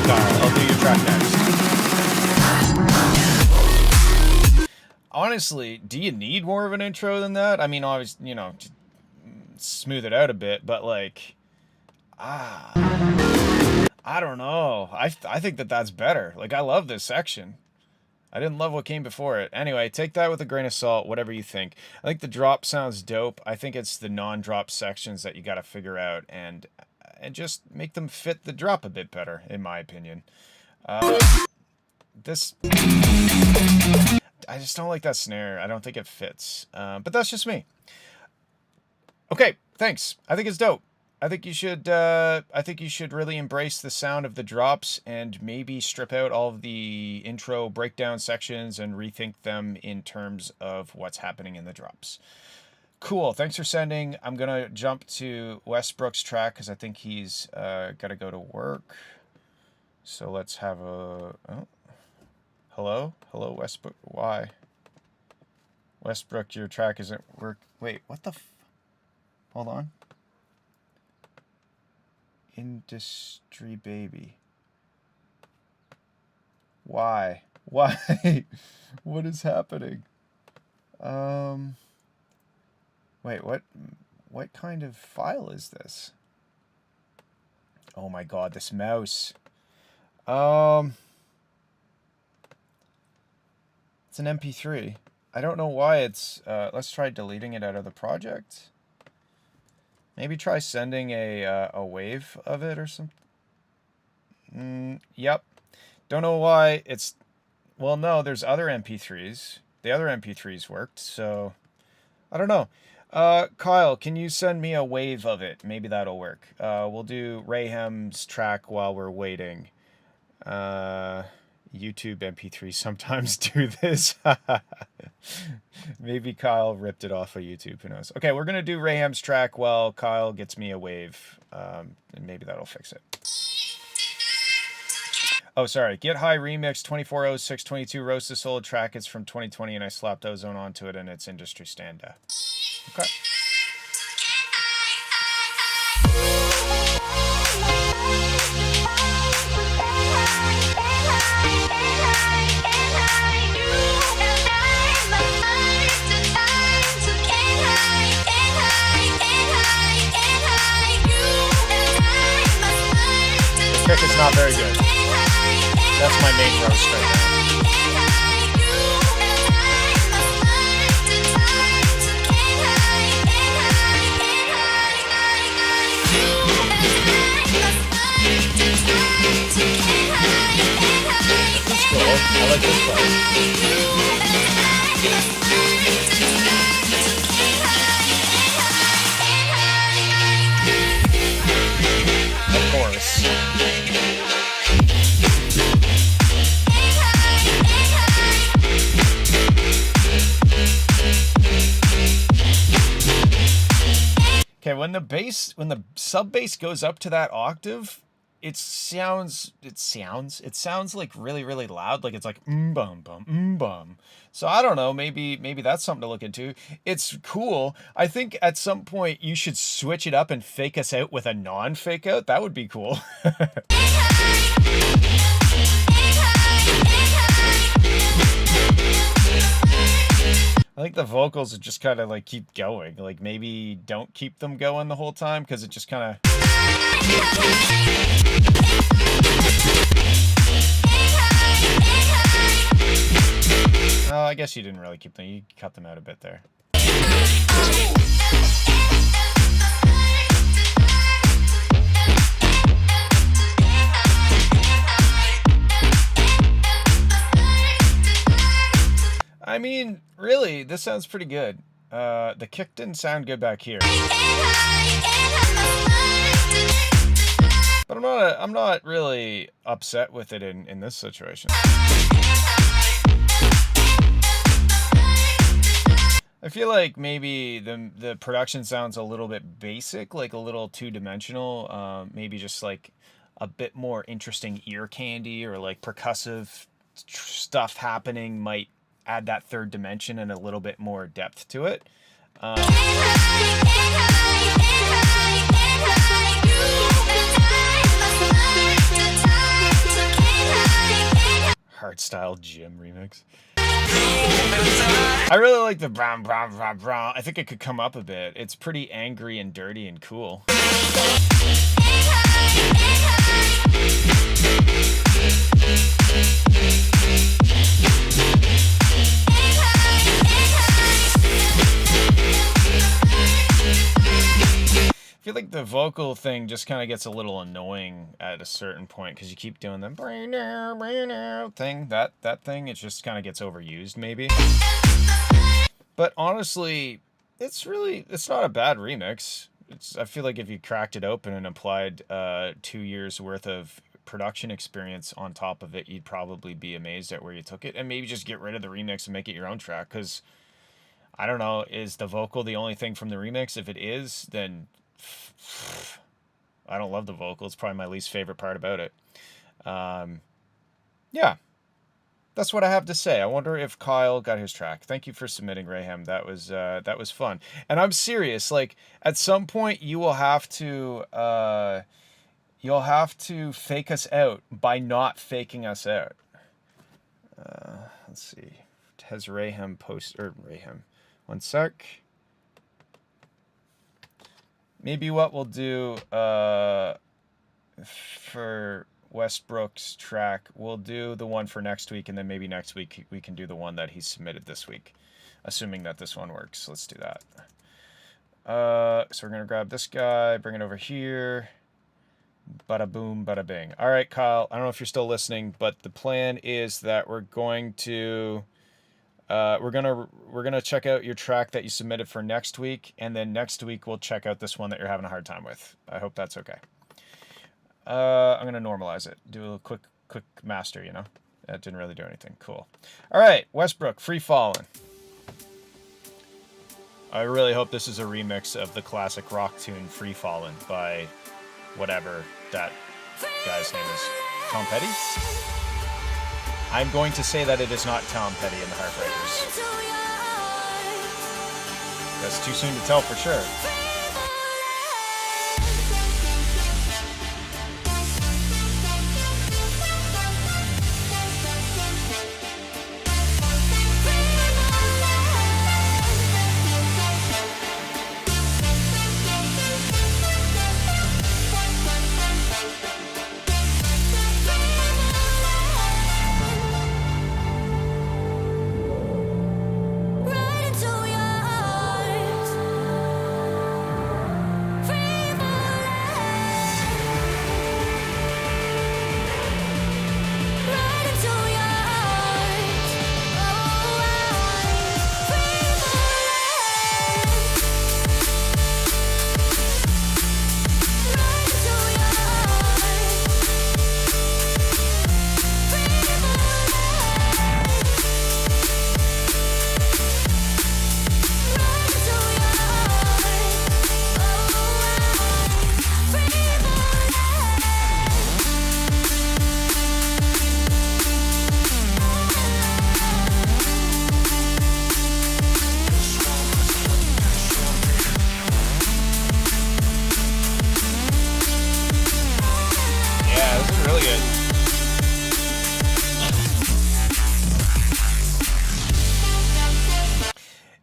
got it. I'll do your track next. Honestly, do you need more of an intro than that? I mean, obviously, you know, smooth it out a bit, but like, I don't know. I think that's better. Like, I love this section. I didn't love what came before it. Anyway, take that with a grain of salt, whatever you think. I think the drop sounds dope. I think it's the non-drop sections that you got to figure out and just make them fit the drop a bit better, in my opinion. This, I just don't like that snare. I don't think it fits. But that's just me. Okay, thanks. I think it's dope. I think you should really embrace the sound of the drops and maybe strip out all of the intro breakdown sections and rethink them in terms of what's happening in the drops. Cool. Thanks for sending. I'm going to jump to Westbrook's track because I think he's got to go to work. So let's have a... Oh. Hello? Hello, Westbrook. Why? Westbrook, your track isn't work. Wait, what the... Hold on. Industry baby. Why? Why? What is happening? Wait, what kind of file is this? Oh my god, this mouse. It's an MP3. I don't know why it's let's try deleting it out of the project. Maybe try sending a wave of it or something. Yep. Don't know why it's... Well, no, there's other MP3s. The other MP3s worked, so... I don't know. Kyle, can you send me a wave of it? Maybe that'll work. We'll do Rayham's track while we're waiting. YouTube MP3 sometimes do this. Maybe Kyle ripped it off of YouTube. Who knows? Okay, we're going to do Rayham's track while Kyle gets me a wave. And maybe that'll fix it. Oh, sorry. Get High Remix 240622 Roast the Soul track. It's from 2020 and I slapped Ozone onto it and it's industry standard. Okay. Kick is not very good. That's my main roast right now. That's cool. I like this part. Of course. Okay, when the sub bass goes up to that octave, it sounds like really, really loud, like it's like bum bum bum. So I don't know, maybe that's something to look into. It's cool. I think at some point you should switch it up and fake us out with a non-fake out. That would be cool. I think the vocals would just kind of like keep going. Like maybe don't keep them going the whole time because it just kind of... I guess you didn't really keep them. You cut them out a bit there. I mean, really, this sounds pretty good. The kick didn't sound good back here. But I'm not really upset with it in this situation. I feel like maybe the production sounds a little bit basic, like a little two-dimensional. Maybe just like a bit more interesting ear candy or like percussive stuff happening might add that third dimension and a little bit more depth to it. Hardstyle Gym remix. I really like the brown, brown, brown, brown. I think it could come up a bit. It's pretty angry and dirty and cool. I feel like the vocal thing just kind of gets a little annoying at a certain point because you keep doing the thing, that thing. It just kind of gets overused maybe. But honestly, it's not a bad remix. I feel like if you cracked it open and applied 2 years worth of production experience on top of it, you'd probably be amazed at where you took it, and maybe just get rid of the remix and make it your own track. Because I don't know, is the vocal the only thing from the remix? If it is, then I don't love the vocal. It's probably my least favorite part about it. Yeah. That's what I have to say. I wonder if Kyle got his track. Thank you for submitting, Raham. That was fun. And I'm serious. Like at some point, you'll have to fake us out by not faking us out. Let's see. Has Raham post or Raham? One sec. Maybe what we'll do for Westbrook's track, we'll do the one for next week, and then maybe next week we can do the one that he submitted this week, assuming that this one works. Let's do that. So we're gonna grab this guy, bring it over here. Bada boom, bada bing. All right, Kyle, I don't know if you're still listening, but the plan is that we're going to we're gonna check out your track that you submitted for next week, and then next week we'll check out this one that you're having a hard time with. I hope that's okay. I'm gonna normalize it. Do a quick master, you know? That didn't really do anything. Cool. All right, Westbrook, Free Fallin'. I really hope this is a remix of the classic rock tune Free Fallin' by whatever that guy's name is. Tom Petty? I'm going to say that it is not Tom Petty and the Heartbreakers. That's too soon to tell for sure.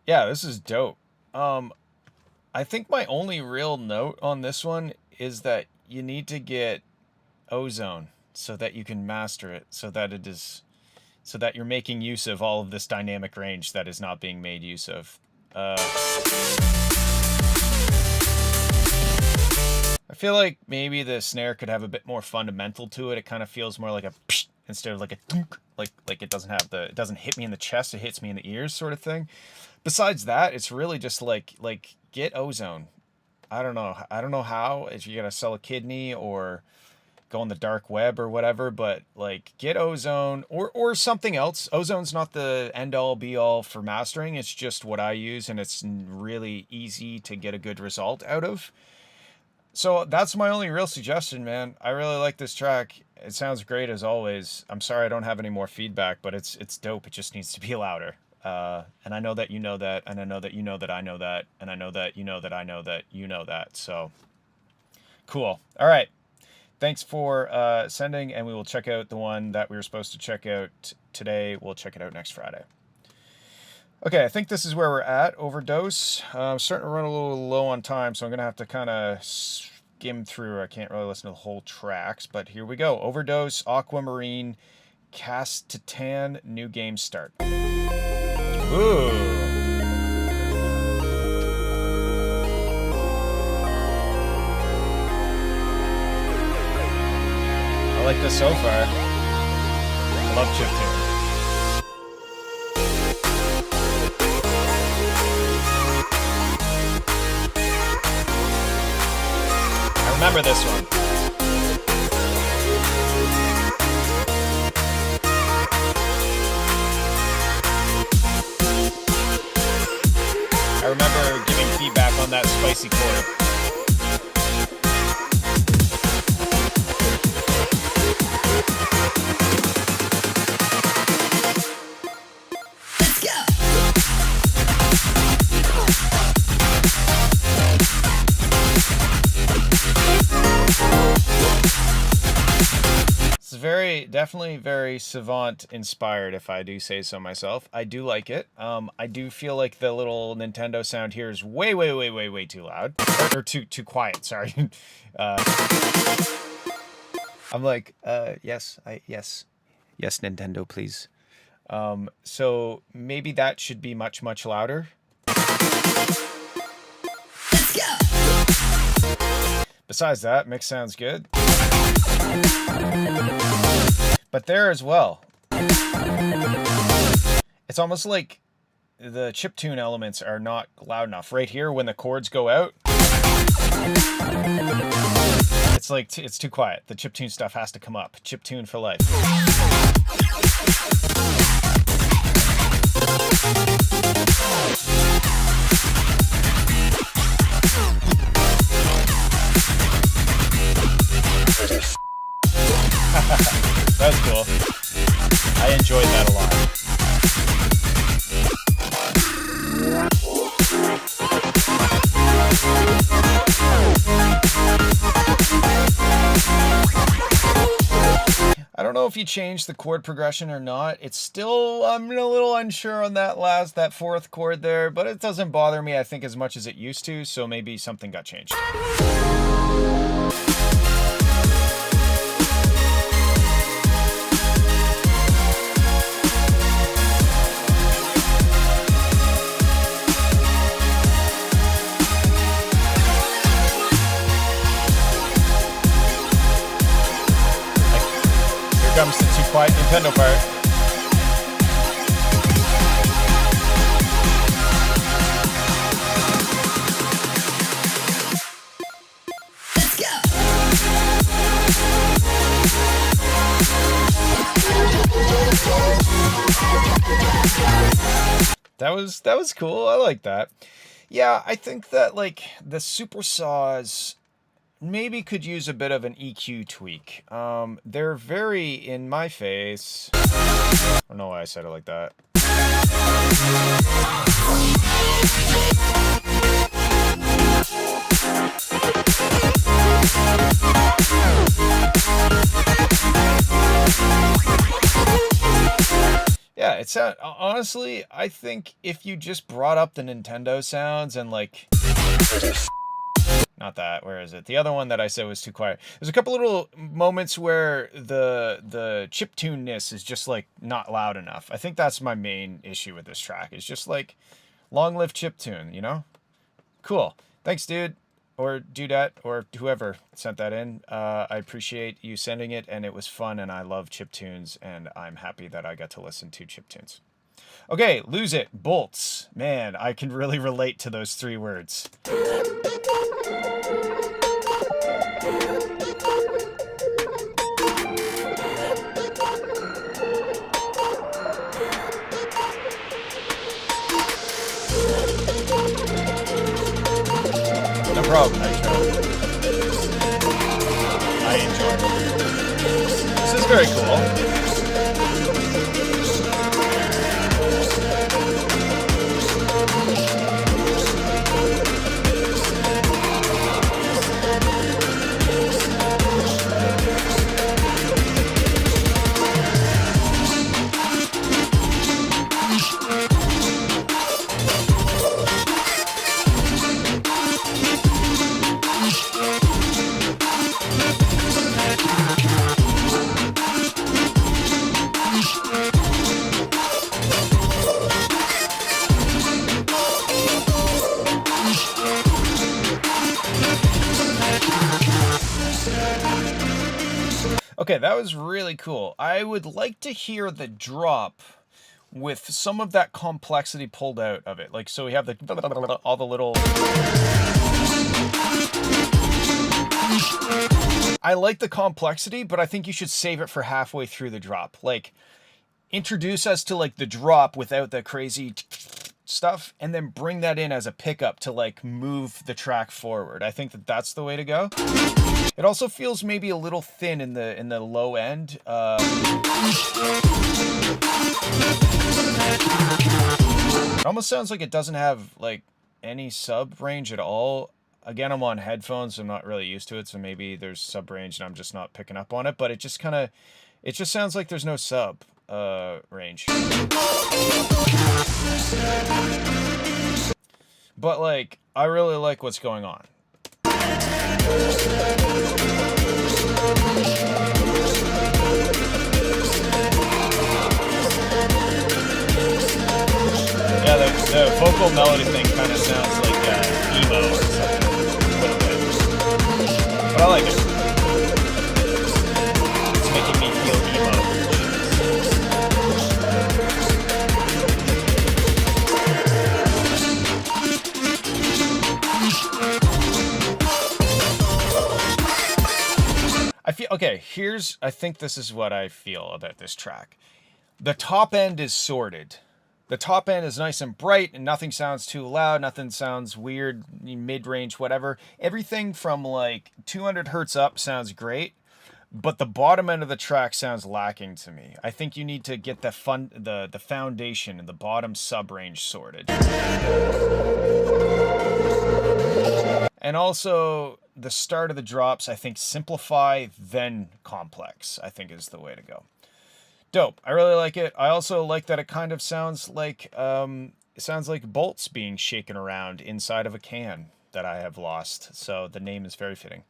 Yeah, this is dope. I think my only real note on this one is that you need to get Ozone so that you can master it, so that you're making use of all of this dynamic range that is not being made use of. I feel like maybe the snare could have a bit more fundamental to it. It kind of feels more like a psh instead of like a thunk, like it doesn't hit me in the chest, it hits me in the ears sort of thing. Besides that, it's really just like get Ozone. I don't know how, if you gotta sell a kidney or go on the dark web or whatever, but like get Ozone or something else. Ozone's not the end all be all for mastering. It's just what I use, and it's really easy to get a good result out of. So that's my only real suggestion, man. I really like this track. It sounds great as always. I'm sorry I don't have any more feedback, but it's dope. It just needs to be louder. And I know that you know that, and I know that you know that I know that, and I know that you know that I know that you know that. So cool. All right. Thanks for sending, and we will check out the one that we were supposed to check out today. We'll check it out next Friday. Okay, I think this is where we're at. Overdose. I'm starting to run a little low on time, so I'm going to have to kind of skim through. I can't really listen to the whole tracks, but here we go. Overdose, Aquamarine, Cast Titan, New Game Start. Ooh. I like this so far. I love chiptune. I remember this one. I remember giving feedback on that spicy quarter. definitely very Savant inspired, if I do say so myself. I do like it. I do feel like the little Nintendo sound here is way, way, way, way, way too loud, or too quiet. Sorry. I'm like, yes, yes, Nintendo, please. So maybe that should be much, much louder. Besides that, mix sounds good. But there as well, it's almost like the chiptune elements are not loud enough. Right here, when the chords go out, it's like it's too quiet. The chiptune stuff has to come up. Chiptune for life. That's cool. I enjoyed that a lot. I don't know if you changed the chord progression or not. It's still, I'm a little unsure on that fourth chord there, but it doesn't bother me, I think, as much as it used to, so maybe something got changed. Comes the too quiet Nintendo part.
Let's go.
That was cool. I like that. Yeah, I think that like the super saws maybe could use a bit of an EQ tweak. They're very in my face. I don't know why I said it like that. Yeah, it sounds, honestly, I think if you just brought up the Nintendo sounds and like, not that, where is it? The other one that I said was too quiet. There's a couple little moments where the chiptune-ness is just like not loud enough. I think that's my main issue with this track. It's just like, long live chiptune, you know? Cool. Thanks, dude. Or dudette, or whoever sent that in. I appreciate you sending it, and it was fun, and I love chiptunes, and I'm happy that I got to listen to chiptunes. Okay, lose it. Bolts. Man, I can really relate to those 3 words. No problem, I enjoy it. This is very cool. Okay, that was really cool. I would like to hear the drop with some of that complexity pulled out of it. Like, so we have the all the little... I like the complexity, but I think you should save it for halfway through the drop. Like, introduce us to like the drop without the crazy stuff, and then bring that in as a pickup to like move the track forward. I think that that's the way to go. It also feels maybe a little thin in the low end. It almost sounds like it doesn't have like any sub range at all. Again, I'm on headphones, so I'm not really used to it, so maybe there's sub range and I'm just not picking up on it, but it just kind of, It just sounds like there's no sub range. But like, I really like what's going on. Yeah, the vocal melody thing kind of sounds like emo or something, a little bit. But I like it. It's making me feel emo. I feel, okay, I think this is what I feel about this track. The top end is sorted. The top end is nice and bright and nothing sounds too loud, nothing sounds weird, mid-range, whatever. Everything from like 200 hertz up sounds great, but the bottom end of the track sounds lacking to me. I think you need to get the foundation and the bottom sub-range sorted. And also, the start of the drops, I think simplify, then complex, I think is the way to go. Dope. I really like it. I also like that it kind of sounds like bolts being shaken around inside of a can that I have lost. So the name is very fitting.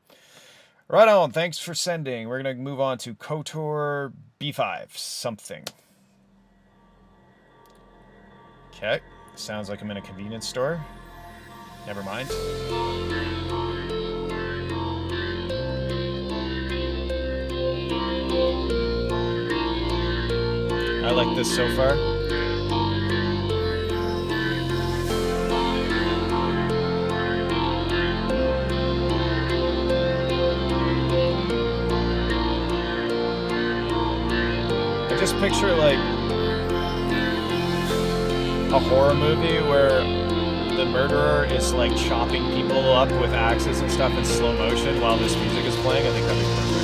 Right on. Thanks for sending. We're going to move on to KOTOR B5 something. Okay. Sounds like I'm in a convenience store. Never mind. I like this so far. I just picture like a horror movie where the murderer is like chopping people up with axes and stuff in slow motion while this music is playing. I think that'd be perfect.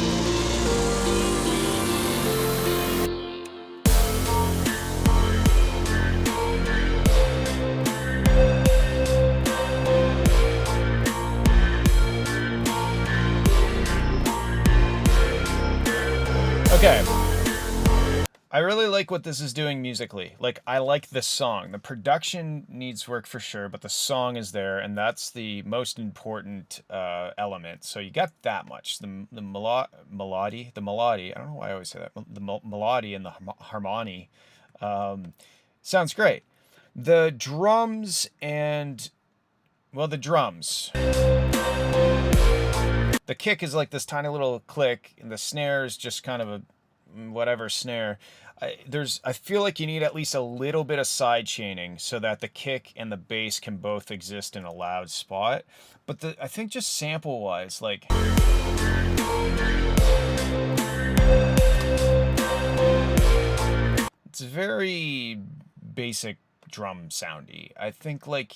Okay. I really like what this is doing musically. Like, I like this song. The production needs work for sure, but the song is there, and that's the most important element. So you got that much. The melody, I don't know why I always say that. The melody and the harmony sounds great. The drums and, well, the drums. The kick is like this tiny little click, and the snare is just kind of a whatever snare. I feel like you need at least a little bit of side chaining so that the kick and the bass can both exist in a loud spot. But I think just sample wise, like it's very basic drum soundy. I think like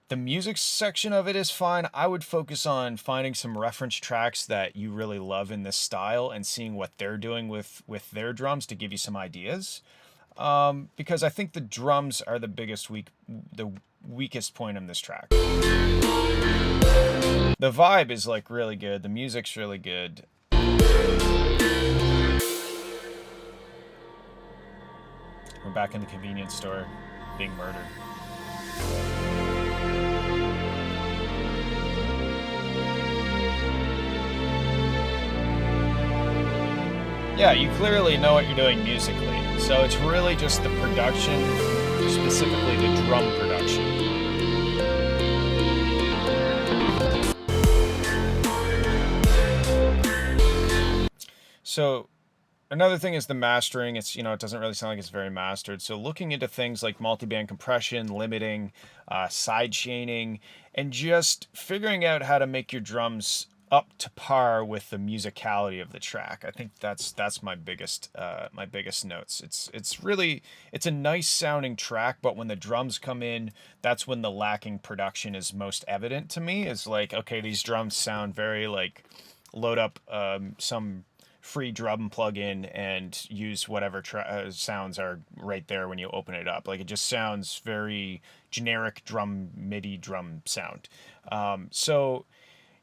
the music section of it is fine. I would focus on finding some reference tracks that you really love in this style and seeing what they're doing with their drums to give you some ideas. Because I think the drums are the weakest point in this track. The vibe is like really good. The music's really good. We're back in the convenience store being murdered. Yeah, you clearly know what you're doing musically. So it's really just the production, specifically the drum production. So another thing is the mastering. It's, it doesn't really sound like it's very mastered. So looking into things like multiband compression, limiting, side chaining, and just figuring out how to make your drums up to par with the musicality of the track. I think that's my biggest notes. It's a nice sounding track, but when the drums come in, that's when the lacking production is most evident to me. Is like, okay, these drums sound very like load up some free drum plug-in and use whatever sounds are right there when you open it up. Like, it just sounds very generic MIDI drum sound. So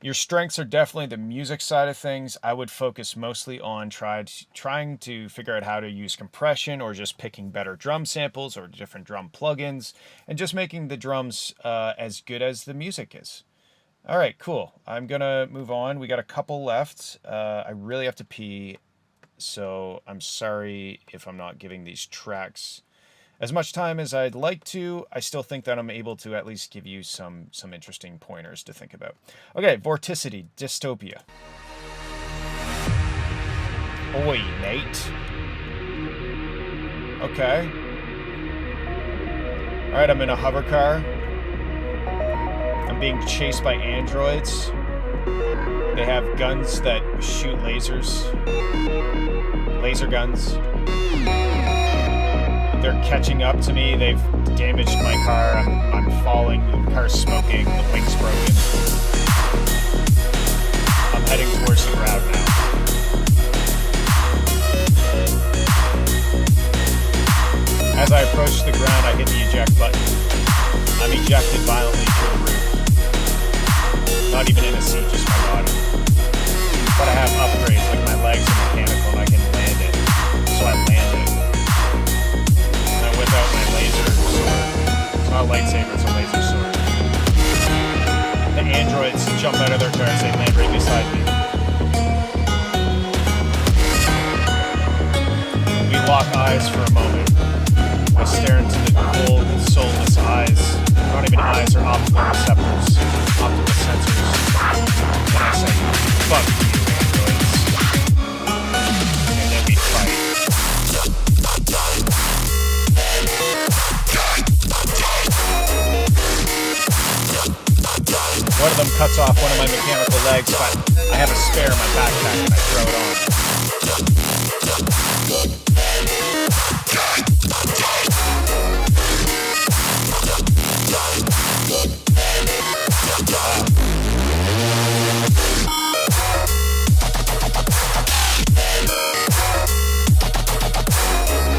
Your strengths are definitely the music side of things. I would focus mostly on trying to figure out how to use compression or just picking better drum samples or different drum plugins and just making the drums as good as the music is. All right, cool. I'm going to move on. We got a couple left. I really have to pee, so I'm sorry if I'm not giving these tracks as much time as I'd like to. I still think that I'm able to at least give you some interesting pointers to think about. Okay, Vorticity, Dystopia. Oi, Nate. Okay. Alright, I'm in a hover car. I'm being chased by androids. They have guns that shoot lasers. Laser guns. They're catching up to me. They've damaged my car. I'm falling. The car's smoking. The wing's broken. I'm heading towards the ground now. As I approach the ground, I hit the eject button. I'm ejected violently to the roof. Not even in a seat, just my body. But I have upgrades, like my legs are mechanical and I can land it. So I land it. Without my laser sword. It's not a lightsaber, it's a laser sword. The androids jump out of their cars, they land right beside me. We lock eyes for a moment. I stare into the cold, soulless eyes. Not even eyes, or optical receptors. Optical sensors. And I say, fuck you, androids. And then we fight. One of them cuts off one of my mechanical legs, but I have a spare in my backpack and I throw it on.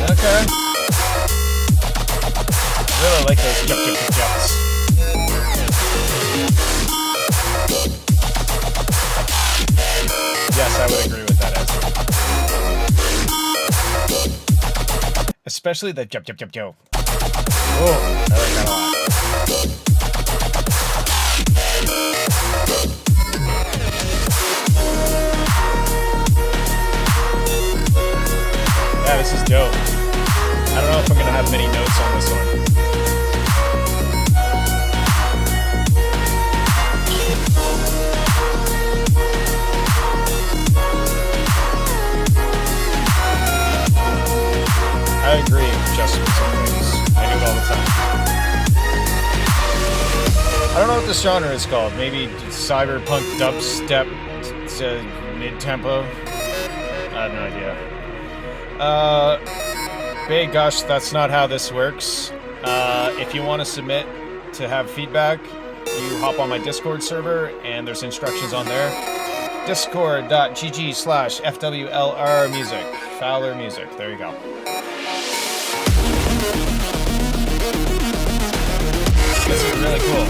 Okay. I really like those jumps. Yes, I would agree with that answer. Especially the jump. Oh, I like that a lot. Yeah, this is dope. I don't know if I'm gonna have many notes on this one. I agree, just with some things. I do it all the time. I don't know what this genre is called. Maybe cyberpunk dubstep mid-tempo? I have no idea. Hey, gosh, that's not how this works. If you want to submit to have feedback, you hop on my Discord server, and there's instructions on there. Discord.gg/FWLR music. Fowler music. There you go. This is really cool.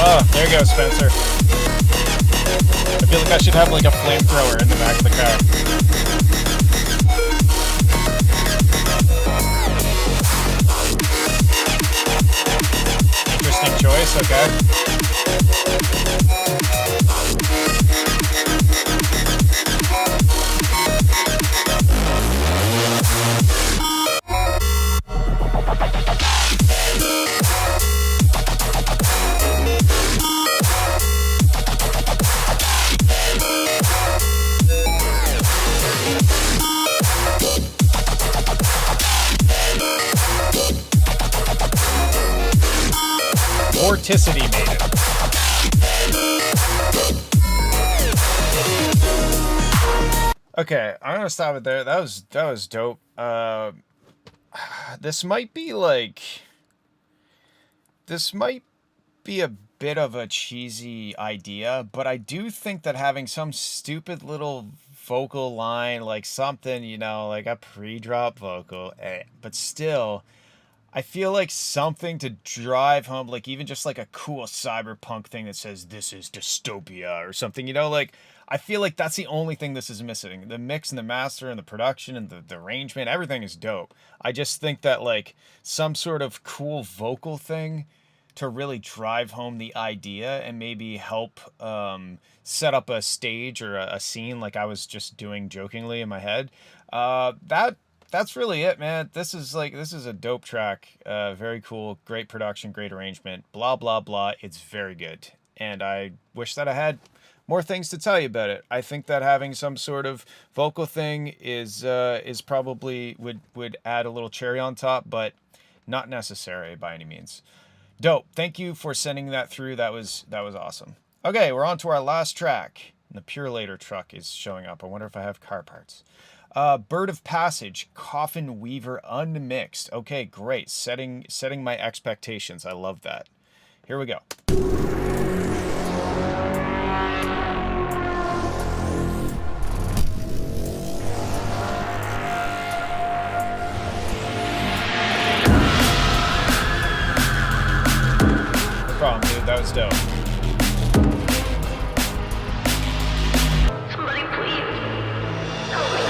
Oh, there you go, Spencer. I feel like I should have like a flamethrower in the back of the car. Interesting choice, okay. Vorticity made it. Okay, I'm gonna stop it there. That was dope. this might be like, this might be a bit of a cheesy idea, but I do think that having some stupid little vocal line, like something, you know, like a pre-drop vocal, but still, I feel like something to drive home, like even just like a cool cyberpunk thing that says this is dystopia or something, you know, like I feel like that's the only thing this is missing. The mix and the master and the production and the arrangement, everything is dope. I just think that like some sort of cool vocal thing to really drive home the idea and maybe help set up a stage or a scene like I was just doing jokingly in my head. That's really it, man. This is a dope track. Very cool, great production, great arrangement, blah, blah, blah. It's very good. And I wish that I had more things to tell you about it. I think that having some sort of vocal thing is probably would add a little cherry on top, but not necessary by any means. Dope. Thank you for sending that through. That was awesome. Okay, we're on to our last track. The Pure Later truck is showing up. I wonder if I have car parts. Bird of Passage, Coffin Weaver unmixed. Okay, great. Setting my expectations. I love that. Here we go. No problem, dude. That was dope.
Somebody please help me.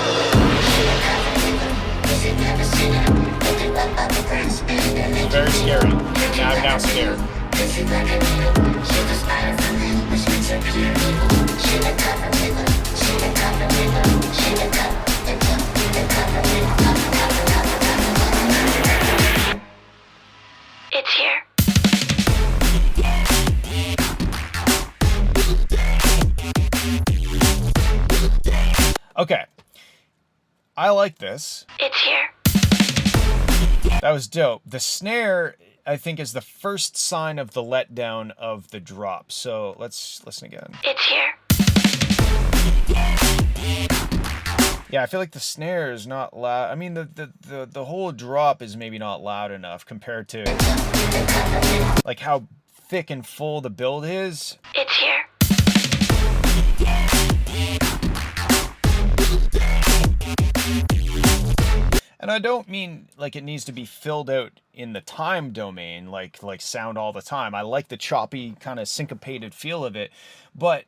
Very scary. I'm now scared.
It's here.
Okay. I like this.
It's here.
That was dope. The snare, I think, is the first sign of the letdown of the drop. So let's listen again.
It's here.
Yeah, I feel like the snare is not loud. I mean, the whole drop is maybe not loud enough compared to like how thick and full the build is.
It's here.
And I don't mean like it needs to be filled out in the time domain, like sound all the time. I like the choppy kind of syncopated feel of it, but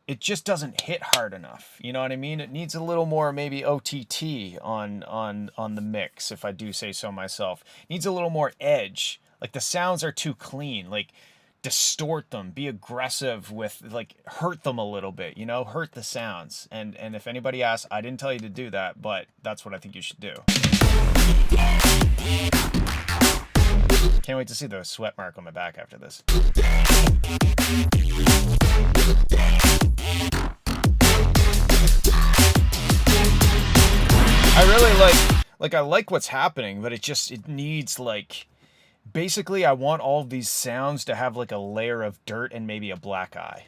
it just doesn't hit hard enough. You know what I mean? It needs a little more maybe OTT on the mix, if I do say so myself. It needs a little more edge. Like the sounds are too clean. Like distort them, be aggressive with, like, hurt them a little bit, you know, hurt the sounds. And if anybody asks, I didn't tell you to do that, but that's what I think you should do. Can't wait to see the sweat mark on my back after this. I really I like what's happening, but it needs, like, basically, I want all of these sounds to have like a layer of dirt and maybe a black eye.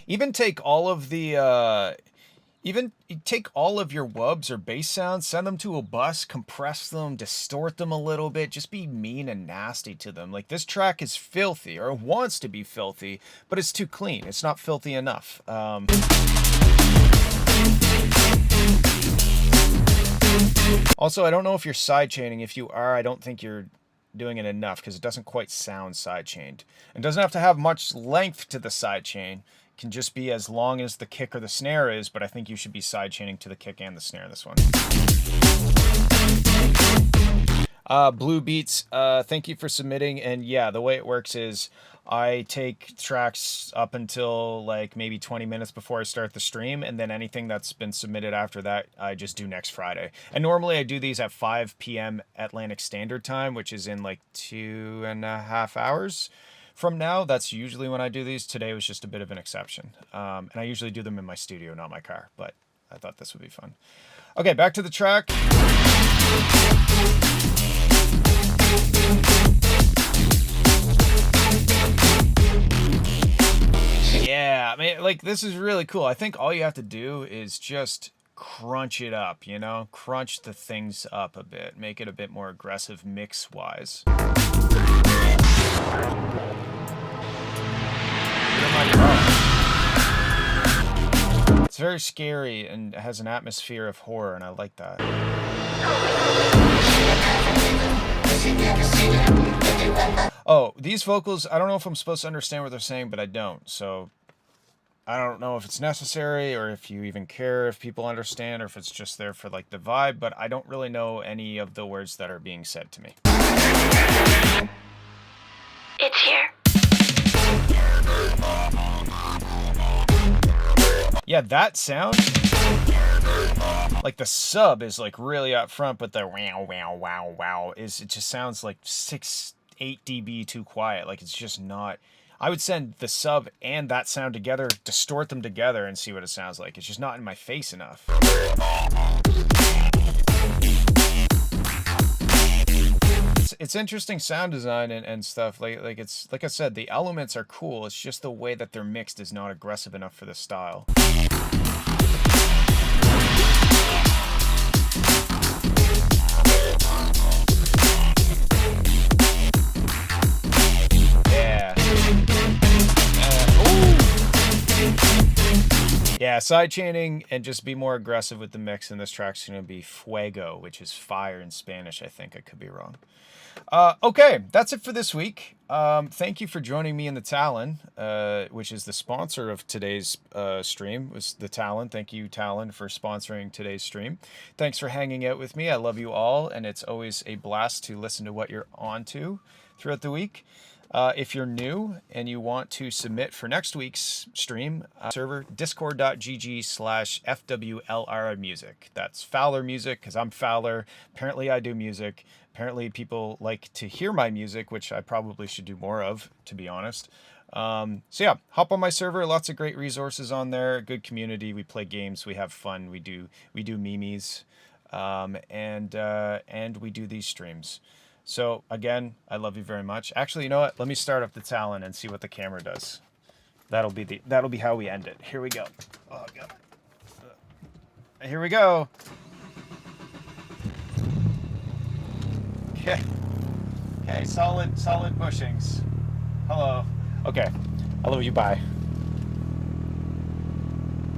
Even take all of the take all of your wubs or bass sounds, send them to a bus, compress them, distort them a little bit, just be mean and nasty to them. Like, this track is filthy, or wants to be filthy, but it's too clean. It's not filthy enough. Also, I don't know if you're sidechaining. If you are, I don't think you're doing it enough, because it doesn't quite sound sidechained. It doesn't have to have much length to the sidechain. Can just be as long as the kick or the snare is, but I think you should be sidechaining to the kick and the snare this one. Blue Beats, thank you for submitting. And yeah, the way it works is I take tracks up until like maybe 20 minutes before I start the stream, and then anything that's been submitted after that, I just do next Friday. And normally I do these at 5 p.m. Atlantic Standard Time, which is in like 2.5 hours. From now, that's usually when I do these. Today was just a bit of an exception. And I usually do them in my studio, not my car. But I thought this would be fun. Okay, back to the track. like, this is really cool. I think all you have to do is just crunch it up, you know? Crunch the things up a bit. Make it a bit more aggressive mix-wise. It's very scary and has an atmosphere of horror, and I like that. Oh, these vocals, I don't know if I'm supposed to understand what they're saying, but I don't. So I don't know if it's necessary or if you even care if people understand or if it's just there for like the vibe, but I don't really know any of the words that are being said to me.
It's here.
Yeah, that sound, like the sub is like really up front, but the wow, wow, wow, wow is, it just sounds like 6, 8 dB too quiet. Like it's just not, I would send the sub and that sound together, distort them together and see what it sounds like. It's just not in my face enough. It's interesting sound design and stuff. Like it's, like I said, the elements are cool. It's just the way that they're mixed is not aggressive enough for this style. Yeah. Yeah, sidechaining and just be more aggressive with the mix, and this track's going to be Fuego, which is fire in Spanish, I think. I could be wrong. Okay, that's it for this week. Thank you for joining me in the Talon, which is the sponsor of today's stream, was the Talon. Thank you, Talon, for sponsoring today's stream. Thanks for hanging out with me. I love you all, and it's always a blast to listen to what you're on to throughout the week. If you're new and you want to submit for next week's stream, server discord.gg/FWLR music. That's Fowler music, because I'm Fowler. Apparently I do music. Apparently people like to hear my music, which I probably should do more of, to be honest. So yeah, hop on my server. Lots of great resources on there. Good community. We play games. We have fun. We do memes, and we do these streams. So again, I love you very much. Actually, you know what? Let me start up the Talon and see what the camera does. That'll be how we end it. Here we go. Oh god. Here we go. Okay. Okay, solid bushings. Hello. Okay. I love you. Bye.